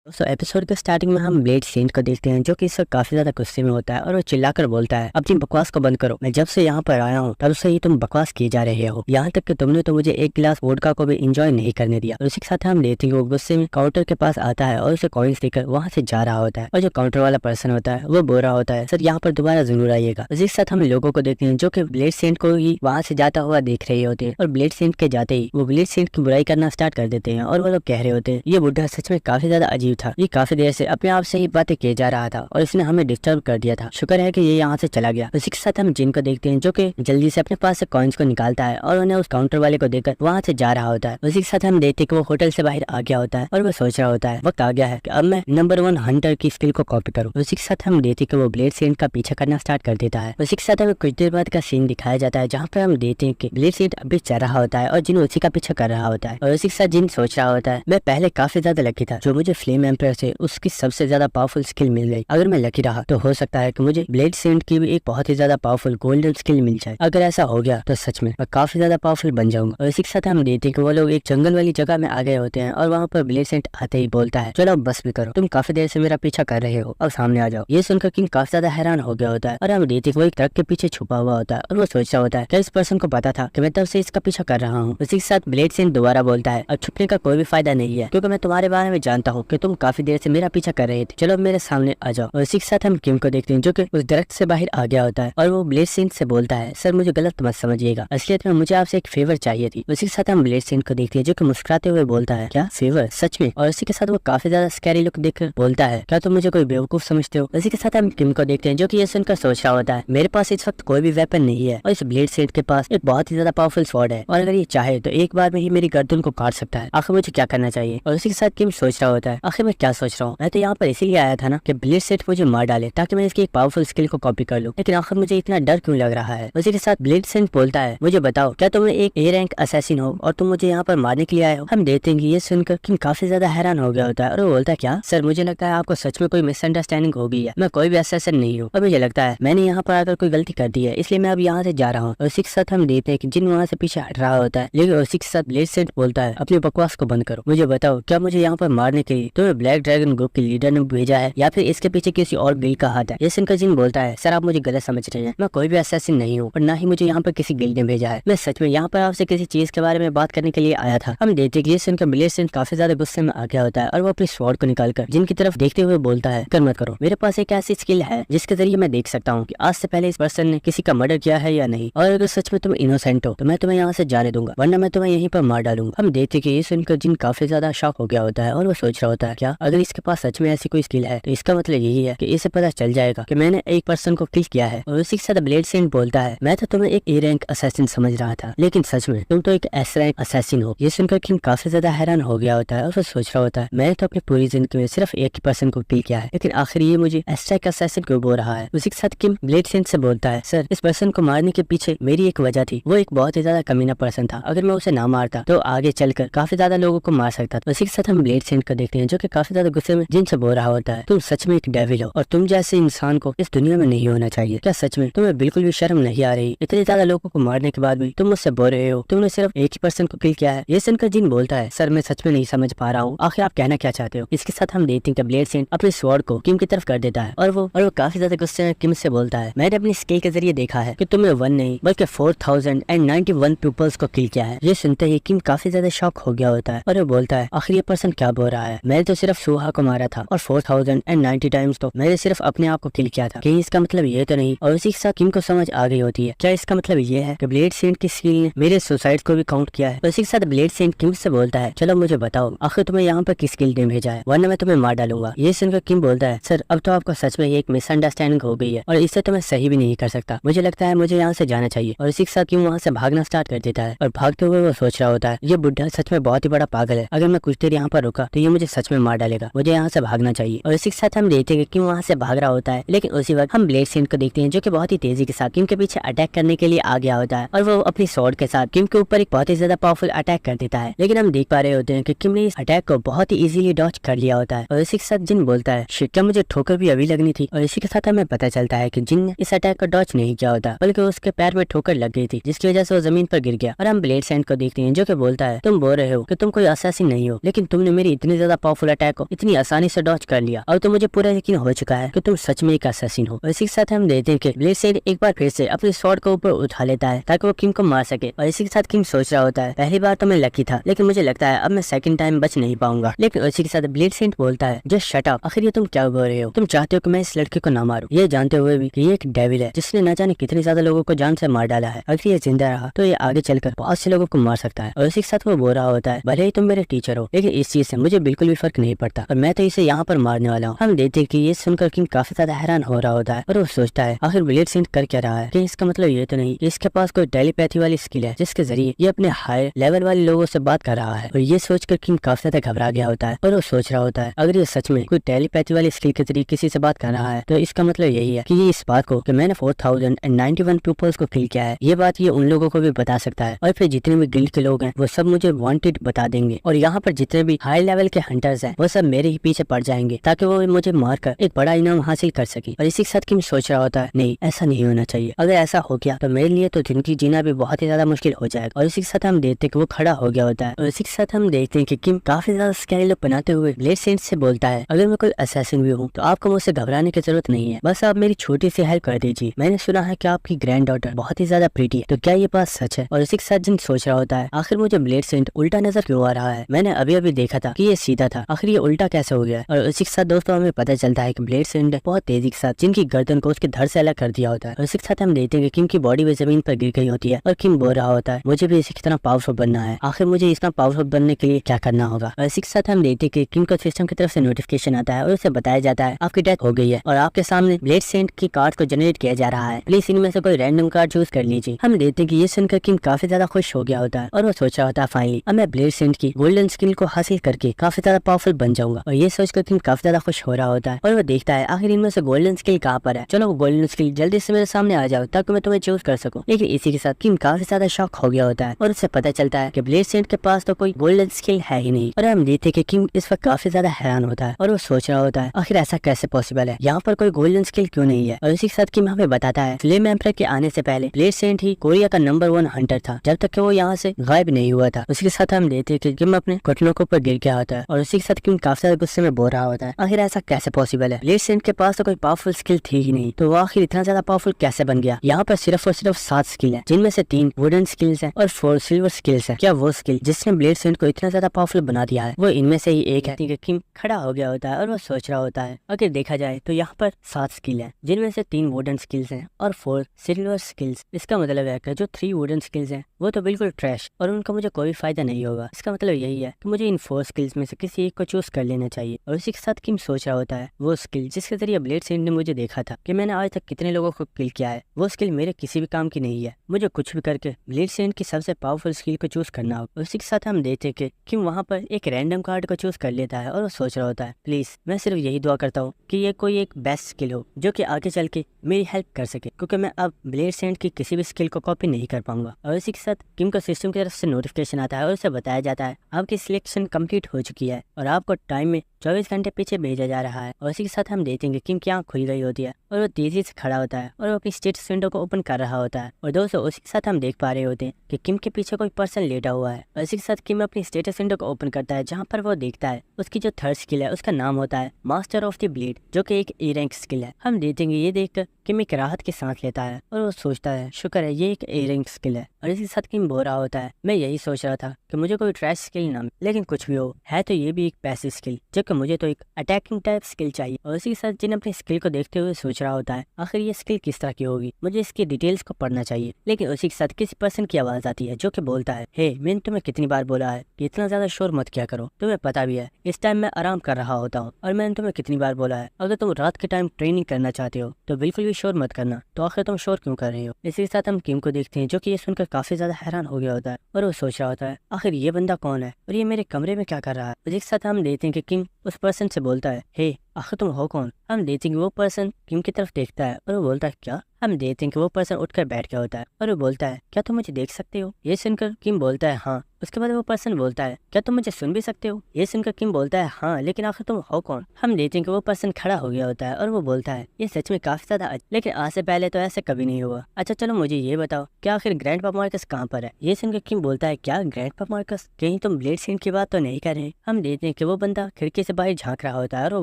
दोस्तों एपिसोड के स्टार्टिंग में हम ब्लेड सेंट को देखते हैं जो कि इस वक्त काफी ज्यादा गुस्से में होता है और वो चिल्लाकर बोलता है अपनी बकवास को बंद करो, मैं जब से यहाँ पर आया हूँ तब से ही तुम बकवास किए जा रहे हो, यहाँ तक कि तुमने तो मुझे एक गिलास वोडका को भी एंजॉय नहीं करने दिया। और उसी के साथ हम देखते हैं वो गुस्से में काउंटर के पास आता है और उसे कॉइन्स देकर वहाँ से जा रहा होता है और जो काउंटर वाला पर्सन होता है वो बोल रहा होता है सर यहाँ पर दोबारा जरूर आइएगा। उसी के साथ हम लोगों को देखते हैं जो कि ब्लेड सेंट को ही वहाँ से जाता हुआ देख रहे होते हैं और ब्लेड सेंट के जाते ही वो ब्लेड सेंट की बुराई करना स्टार्ट कर देते हैं और वो लोग कह रहे होते हैं ये बुढ़ा सच में काफी ज्यादा अजीब था, ये काफी देर से अपने आप से ही बातें किए जा रहा था और इसने हमें डिस्टर्ब कर दिया था, शुक्र है कि ये यहाँ से चला गया। उसी के साथ हम जिन को देखते हैं जो कि जल्दी से अपने पास से कॉइन्स को निकालता है और उन्हें उस काउंटर वाले को देकर वहाँ से जा रहा होता है। उसी के साथ हम देखते हैं कि वो होटल से बाहर आ गया होता है और वो सोच रहा होता है वक्त आ गया है कि अब मैं नंबर 1 हंटर की स्किल को कॉपी करूँ। उसी के साथ हम देखते हैं कि वो ब्लेड सेंट का पीछा करना स्टार्ट कर देता है। उसी के साथ हमें कुछ देर बाद का सीन दिखाया जाता है जहाँ पर हम देखते हैं कि ब्लेड सेंट अभी चल रहा होता है और जिन उसी का पीछा कर रहा होता है। और उसी के साथ जिन सोच रहा होता है मैं पहले काफी ज्यादा लकी था जो मुझे फ्लेम किंग एम्पायर से उसकी सबसे ज्यादा पावरफुल स्किल मिल गई। अगर मैं लकी रहा तो हो सकता है कि मुझे ब्लेड सेंट की भी एक बहुत ही ज्यादा पावरफुल गोल्डन स्किल मिल जाए। अगर ऐसा हो गया तो सच में मैं काफी ज्यादा पावरफुल बन जाऊंगा। और इसी के साथ हम देखते हैं कि वो लोग एक जंगल वाली जगह में आ गए होते हैं और वहाँ पर ब्लेड सेंट आते ही बोलता है, चलो अब बस भी करो, तुम काफी देर से मेरा पीछा कर रहे हो, अब सामने आ जाओ। ये सुनकर किंग काफी ज्यादा हैरान हो गया होता है और हम देखते हैं कि वो एक ट्रक के पीछे छुपा हुआ होता है और वो सोच रहा होता है क्या इस पर्सन को पता था कि मैं तब से इसका पीछा कर रहा हूँ। उसी के साथ ब्लेड सेंट दोबारा बोलता है, अब छुपने का कोई भी फायदा नहीं है क्योंकि मैं तुम्हारे बारे में जानता हूँ कि तुम काफी देर से मेरा पीछा कर रहे थे, चलो अब मेरे सामने आ जाओ। और इसी के साथ हम किम को देखते हैं जो कि उस दरख्त से बाहर आ गया होता है और वो ब्लेड सेंट से बोलता है, सर मुझे गलत मत समझिएगा, असलियत में मुझे आपसे एक फेवर चाहिए थी। उसी के साथ हम ब्लेड सेंट को देखते हैं जो कि मुस्कुराते हुए बोलता है, क्या फेवर, सच में? और इसी के साथ वो काफी ज्यादा स्कैरी लुक देखकर बोलता है, क्या तुम मुझे कोई बेवकूफ समझते हो? इसी के साथ हम किम को देखते हैं जो कि ये सुनकर सोच रहा होता है, मेरे पास इस वक्त कोई भी वेपन नहीं है और इस ब्लेड सेंट के पास एक बहुत ही ज्यादा पावरफुल स्वॉर्ड है और अगर ये चाहे तो एक बार में ही मेरी गर्दन को काट सकता है, आखिर मुझे क्या करना चाहिए? और उसी के साथ किम सोच रहा होता है, आखिर मैं क्या सोच रहा हूँ, मैं तो यहाँ पर इसीलिए आया था ना कि ब्लेड सेंट मुझे मार डाले ताकि मैं इसकी एक पावरफुल स्किल को कॉपी कर लूं, लेकिन आखिर मुझे इतना डर क्यों लग रहा है? उसी के साथ ब्लेड सेंट बोलता है, मुझे बताओ क्या तुम एक ए रैंक असैसिन हो और तुम मुझे यहाँ पर मारने के लिए आए हो? हम देखते हैं कि ये सुनकर किम काफी ज्यादा हैरान हो गया होता है और वो बोलता है, क्या सर, मुझे लगता है आपको सच में कोई मिसअंडरस्टैंडिंग हो गई है, मैं कोई भी असैसिन नहीं हूँ और मुझे लगता है मैंने यहाँ पर आकर कोई गलती कर दी है, इसलिए मैं अब यहाँ से जा रहा हूँ। और उसी के साथ हम देखते हैं कि जिन वहाँ से पीछे हट रहा होता है, लेकिन उसी के साथ ब्लेड सेंट बोलता है, अपनी बकवास को बंद करो, मुझे बताओ क्या मुझे यहाँ पर मारने के लिए तुम्हें ब्लैक ड्रैगन ग्रुप के लीडर ने भेजा है या फिर इसके पीछे किसी और गिल्ड का हाथ है? ये सुनकर जिन बोलता है, सर आप मुझे गलत समझ रहे हैं, मैं कोई भी असैसिन नहीं हूँ और ना ही मुझे यहाँ पर किसी गिल्ड ने भेजा है, मैं सच में यहाँ पर आपसे किसी चीज के बारे में बात करने के लिए आया था। हम देखते हैं कि ये सुनकर ब्लेड सेंट काफी ज्यादा गुस्से में आ गया होता है और वो अपनी स्वॉर्ड को निकालकर जिन की तरफ देखते हुए बोलता है, कर मत करो, मेरे पास एक ऐसी स्किल है जिसके जरिए मैं देख सकता हूँ कि आज से पहले इस पर्सन ने किसी का मर्डर किया है या नहीं, और अगर सच में तुम इनोसेंट हो तो मैं तुम्हें यहाँ से जाने दूंगा, वरना मैं तुम्हें यहीं पर मार डालूंगा। हम देखते कि ये सुनकर जिन काफी ज्यादा शॉक हो गया होता है और वो सोच रहा होता है, क्या अगर इसके पास सच में ऐसी कोई स्किल है तो इसका मतलब यही है कि इसे पता चल जाएगा कि मैंने एक पर्सन को किल किया है। और उसी के साथ ब्लेड सेंट बोलता है, मैं तो तुम्हें एक ए रैंक असैसिन समझ रहा था, लेकिन सच में तुम तो एक एस रैंक असैसिन हो। ये सुनकर किम काफी ज्यादा हैरान हो गया होता है और वो सोच रहा होता है, मैंने तो अपनी पूरी जिंदगी में सिर्फ एक ही पर्सन को किल किया है, लेकिन आखिर ये मुझे एस रैंक असैसिन क्यों बोल रहा है? उसी के साथ किम ब्लेड सेंट से बोलता है, सर इस पर्सन को मारने के पीछे मेरी एक वजह थी, वो एक बहुत ही ज्यादा कमीना पर्सन था, अगर मैं उसे ना मारता तो आगे चलकर काफी ज्यादा लोगों को मार सकता था। उसी के साथ हम ब्लेड सेंट को देखते हैं जो कि काफी ज्यादा गुस्से में जिन से बोल रहा होता है, तुम सच में एक डेविल हो और तुम जैसे इंसान को इस दुनिया में नहीं होना चाहिए, क्या सच में तुम्हें बिल्कुल भी शर्म नहीं आ रही? इतने ज्यादा लोगों को मारने के बाद भी तुम मुझसे बोल रहे हो तुमने सिर्फ एक ही पर्सन को किल किया है। ये सुनकर जिन बोलता है, सर मैं सच में नहीं समझ पा रहा हूँ, आखिर आप कहना क्या चाहते हो? इसके साथ हम देखते हैं कि ब्लेड सेंट अपने स्वॉर्ड को किम की तरफ कर देता है और वो काफी ज्यादा गुस्से में किम से बोलता है, मैंने अपनी स्किल के जरिए देखा है कि तुमने 1 नहीं बल्कि 4091 पीपल्स को किल किया है। ये सुनते ही किम काफी ज्यादा शॉक हो गया होता है और वो बोलता है, आखिर ये पर्सन क्या बोल रहा है? मैंने तो सिर्फ सुहा को मारा था और 4090 टाइम्स तो मैंने सिर्फ अपने आप को किल किया था, कहीं इसका मतलब ये तो नहीं? और उसी के साथ किम को समझ आ गई होती है, क्या इसका मतलब ये है कि ब्लेड सेंट की स्किल ने मेरे सुसाइड को भी काउंट किया है? उसी के साथ ब्लेड सेंट किम से बोलता है, चलो मुझे बताओ आखिर तुम्हें यहाँ पर किस गिल्ड ने भेजा है, वरना मैं तुम्हें मार डालूंगा। ये सुनकर किम बोलता है, सर अब तो आपको सच में एक मिसअंडरस्टैंडिंग हो गई है और इससे तो मैं सही भी नहीं कर सकता, मुझे लगता है मुझे यहाँ से जाना चाहिए। और इसी के साथ किम वहाँ से भागना स्टार्ट कर देता है और भागते हुए वो सोच रहा होता है, ये बुढ़ा सच में बहुत ही बड़ा पागल है, अगर मैं कुछ देर यहाँ पर रुका तो ये मुझे सच में मार डालेगा, मुझे यहाँ से भागना चाहिए। और इसी के साथ हम देखते हैं कि किम वहाँ से भाग रहा होता है, लेकिन उसी वक्त हम ब्लेड सेंट को देखते हैं जो कि बहुत ही तेजी के साथ किम के पीछे अटैक करने के लिए आ गया होता है और वो अपनी स्वॉर्ड के साथ किम के ऊपर एक बहुत ही ज्यादा पावरफुल अटैक कर देता है। लेकिन हम देख पा रहे होते हैं कि किम ने इस अटैक को बहुत ही इजीली डॉज कर लिया होता है। और इसी के साथ जिन बोलता है, शिट, क्या मुझे ठोकर भी अभी लगनी थी? और इसी के साथ हमें पता चलता है कि जिन ने इस अटैक को डॉज नहीं किया होता बल्कि उसके पैर में ठोकर लग गई थी, जिसकी वजह से वो जमीन पर गिर गया। और हम ब्लेड सेंट को देखते हैं जो कि बोलता है, तुम बोल रहे हो कि तुम कोई असैसिन नहीं हो, लेकिन तुमने मेरी इतनी ज्यादा पावरफुल अटैक को इतनी आसानी से डॉज कर लिया और तो मुझे पूरा यकीन हो चुका है कि तुम सच में एक असैसिन हो। और इसी के साथ हम देखते हैं कि ब्लेड सेंट एक बार फिर से अपनी स्वॉर्ड को ऊपर उठा लेता है ताकि वो किम को मार सके। और इसी के साथ किम सोच रहा होता है, पहली बार तो मैं लकी था, लेकिन मुझे लगता है अब मैं सेकंड टाइम बच नहीं पाऊंगा। लेकिन उसी के साथ ब्लेड सेंट बोलता है, जस्ट शट अप, आखिर ये तुम क्या बोल रहे हो? तुम चाहते हो कि मैं इस लड़के को ना मारूं, ये जानते हुए भी कि ये एक डेविल है जिसने न जाने कितने ज्यादा लोगों को जान से मार डाला है। अगर ये जिंदा रहा तो ये आगे चलकर बहुत से लोगों को मार सकता है। और इसी के साथ वो बोल रहा होता है, भले ही तुम मेरे टीचर हो, लेकिन इस चीज से मुझे बिल्कुल भी फर्क नहीं पड़ता और मैं तो इसे यहाँ पर मारने वाला हूँ। हम देखते हैं कि ये सुनकर किम काफी ज्यादा हैरान हो रहा होता है और वो सोचता है, आखिर ब्लेड सेंट कर क्या रहा है? कि इसका मतलब ये तो नहीं कि इसके पास कोई टेलीपैथी वाली स्किल है जिसके जरिए ये अपने हाई लेवल वाले लोगों से बात कर रहा है। और ये सोचकर किम काफी ज्यादा घबरा गया होता है और वो सोच रहा होता है, अगर ये सच में कोई टेलीपैथी वाली स्किल के जरिए किसी से बात कर रहा है तो इसका मतलब यही है कि ये इस बात को कि मैंने 4091 पीपल्स को किल किया है, ये बात ये उन लोगों को भी बता सकता है और फिर जितने भी गिल्ड के लोग हैं वो सब मुझे वांटेड बता देंगे। और यहाँ पर जितने भी हाई लेवल के हंटर्स हैं वो सब मेरे ही पीछे पड़ जाएंगे ताकि वो मुझे मारकर एक बड़ा इनाम हासिल कर सके। और इसी के साथ किम सोच रहा होता है नहीं, ऐसा नहीं होना चाहिए, अगर ऐसा हो गया तो मेरे लिए तो जिंदगी जीना भी बहुत ही ज्यादा मुश्किल हो जाएगा। और इसी के साथ हम देखते हैं कि वो खड़ा हो गया होता है। और इसी के साथ हम देखते हैं कि किम काफी ज्यादा स्कैरी लुक बनाते हुए ब्लेड सेंट से बोलता है, अगर मैं कोई असैसिन भी हूँ तो आपको मुझसे घबराने की जरूरत नहीं है, बस आप मेरी छोटी सी हेल्प कर दीजिए। मैंने सुना है कि आपकी ग्रैंड डॉटर बहुत ही ज्यादा प्रीटी है, तो क्या ये बात सच है? और इसी के साथ जिन सोच रहा होता है आखिर मुझे ब्लेड सेंट उल्टा नजर क्यों आ रहा है, मैंने अभी अभी देखा था कि ये सीधा था, आखिर ये उल्टा कैसे हो गया? और इसी के साथ दोस्तों हमें पता चलता है कि ब्लेड सेंट बहुत तेजी के साथ जिनकी गर्दन को उसके धड़ से अलग कर दिया होता है। और इसी के साथ हम देखते हैं कि किम की बॉडी भी जमीन पर गिर गई होती है और किम बोल रहा होता है मुझे भी इसी की तरह पावरफुल बनना है, आखिर मुझे इतना पावरफुल बनने के लिए क्या करना होगा? और इसी के साथ हम देखते हैं कि किम को सिस्टम की तरफ से नोटिफिकेशन आता है और उसे बताया जाता है आपकी डेथ हो गई है और आपके सामने ब्लेड सेंट की कार्ड को जनरेट किया जा रहा है, प्लीज इनमें से कोई रैंडम कार्ड चूज कर लीजिए। हम देखते हैं कि ये सुनकर किम काफी ज्यादा खुश हो गया होता है और वो सोच रहा होता है फाइनली अब मैं ब्लेड सेंट की गोल्डन स्किल को हासिल करके काफी ज्यादा पावरफुल बन जाऊंगा। और ये सोचकर किम काफी ज्यादा खुश हो रहा होता है और वो देखता है आखिर इनमें से गोल्डन स्किल कहाँ पर है, चलो वो गोल्डन स्किल जल्दी से मेरे सामने आ जाओ ताकि मैं तुम्हें चूज कर सकूं। लेकिन इसी के साथ किम काफी ज्यादा शॉक हो गया होता है और उसे पता चलता है कि ब्लेड सेंट के पास तो कोई गोल्डन स्किल है ही नहीं। और हम देखते हैं कि किम इस वक्त काफी ज्यादा हैरान होता है और वो सोच रहा होता है आखिर ऐसा कैसे पॉसिबल है, यहाँ पर कोई गोल्डन स्किल क्यों नहीं है? और इसी के साथ किम हमें बताता है फ्लेम एम्परर के आने से पहले ब्लेड सेंट ही कोरिया का नंबर 1 हंटर था जब तक कि वो यहाँ से गायब नहीं हुआ था। उसी के साथ हम देखते हैं कि किम अपने घुटनों के ऊपर गिर गया होता है और उसी के साथ किम काफी ज्यादा गुस्से में बोल रहा होता है आखिर ऐसा कैसे पॉसिबल है, ब्लेड सेंट के पास तो कोई पावरफुल स्किल थी ही नहीं, तो वो आखिर इतना ज्यादा पावरफुल कैसे बन गया? यहाँ पर सिर्फ और सिर्फ 7 स्किल है जिनमें से 3 वुडन स्किल्स हैं और 4 सिल्वर स्किल्स हैं। क्या वो स्किल जिसने ब्लेड सेंट को इतना ज्यादा पावरफुल बना दिया है वो इनमें से ही एक है? किम खड़ा हो गया होता है और वो सोच रहा होता है अगर देखा जाए तो यहाँ पर 7 स्किल है जिनमें से 3 वुडन स्किल्स हैं और 4 सिल्वर स्किल्स। इसका मतलब है कि जो 3 वुडन स्किल्स हैं वो तो बिल्कुल ट्रैश और उनका मुझे कोई फायदा नहीं होगा। इसका मतलब यही है कि मुझे इन 4 स्किल्स में से किसी एक को चूज कर लेना चाहिए। और इसी के साथ किम सोच रहा होता है वो स्किल जिसके जरिए ब्लेड सेंट ने मुझे देखा था कि मैंने आज तक कितने लोगों को किल किया है, वो स्किल मेरे किसी भी काम की नहीं है, मुझे कुछ भी करके ब्लेड सेंट की सबसे पावरफुल स्किल को चूज करना होगा। उसी के साथ हम देखते हैं कि किम वहाँ पर एक रैंडम कार्ड को चूज कर लेता है और वो सोच रहा होता है प्लीज मैं सिर्फ यही दुआ करता हूँ कि ये कोई एक बेस्ट स्किल हो जो कि आगे चल के मेरी हेल्प कर सके, क्योंकि मैं अब ब्लेड सेंट की किसी भी स्किल को कॉपी नहीं कर पाऊंगा। और इसी के साथ किम को सिस्टम की तरफ से नोटिफिकेशन आता है और उसे बताया जाता है आपकी सिलेक्शन कंप्लीट हो चुकी है और आपको टाइम में 24 घंटे पीछे भेजा जा रहा है। और इसी के साथ हम देखेंगे किम की आंख खुल गई होती है और वो तेजी से खड़ा होता है और वो अपनी स्टेटस विंडो को ओपन कर रहा होता है। और दोस्तों उसी के साथ हम देख पा रहे होते हैं कि किम के पीछे कोई पर्सन लेटा हुआ है। और इसी के साथ किम अपनी स्टेटस विंडो को ओपन करता है जहाँ पर वो देखता है उसकी जो थर्ड स्किल है उसका नाम होता है मास्टर ऑफ द ब्लेड जो कि एक ए रैंक स्किल है। हम देखेंगे ये देखकर किम एक राहत की सांस लेता है और वो सोचता है शुक्र है ये एक ए रैंक स्किल है। और इसी के साथ किम बोल रहा होता है मैं यही सोच रहा था कि मुझे कोई ट्रैश स्किल ना मिले, लेकिन कुछ भी हो है तो ये भी एक पैसिव स्किल जबकि मुझे तो एक अटैकिंग टाइप स्किल चाहिए। और इसी के साथ जिन अपनी स्किल को देखते हुए सोच रहा होता है आखिर ये स्किल किस तरह की होगी, मुझे इसकी डिटेल्स को पढ़ना चाहिए। लेकिन उसी के साथ किसी पर्सन की आवाज आती है जो कि बोलता है हे मैंने तुम्हें कितनी बार बोला है कि इतना ज्यादा शोर मत किया करो, तुम्हें पता भी है इस टाइम मैं आराम कर रहा होता हूँ और मैंने तुम्हें कितनी बार बोला है अगर तुम रात के टाइम ट्रेनिंग करना चाहते हो तो बिल्कुल भी शोर मत करना, तो आखिर तुम शोर क्यों कर रहे हो? इसी के साथ हम किम को देखते हैं जो कि ये सुनकर काफी ज्यादा हैरान हो गया होता है और वो सोच रहा होता है आखिर ये बंदा कौन है और ये मेरे कमरे में क्या कर रहा है। उसी के साथ हम देखते हैं कि किम उस पर्सन से बोलता है हे आखिर तुम हो कौन? हम देखते हैं कि वो पर्सन किम की तरफ देखता है और वो बोलता है क्या? हम देखते हैं कि वो पर्सन उठकर बैठ गया होता है और वो बोलता है क्या तुम मुझे देख सकते हो? ये सुनकर किम बोलता है हाँ। उसके बाद वो पर्सन बोलता है क्या तुम मुझे सुन भी सकते हो? ये सुनकर किम बोलता है हाँ लेकिन आखिर तुम हो कौन? हम देखते हैं कि वो पर्सन खड़ा हो गया होता है और वो बोलता है ये सच में काफी ज्यादा लेकिन आज से पहले तो ऐसे कभी नहीं हुआ। अच्छा चलो मुझे ये बताओ क्या आखिर ग्रैंडपा मार्कस कहाँ पर है? ये सुनकर किम बोलता है क्या ग्रैंडपा मार्कस, कहीं तुम ब्लेड सेंट की बात तो नहीं कर रहे? हम देखते हैं कि वो बंदा खिड़की से बाहर झांक रहा होता है और वो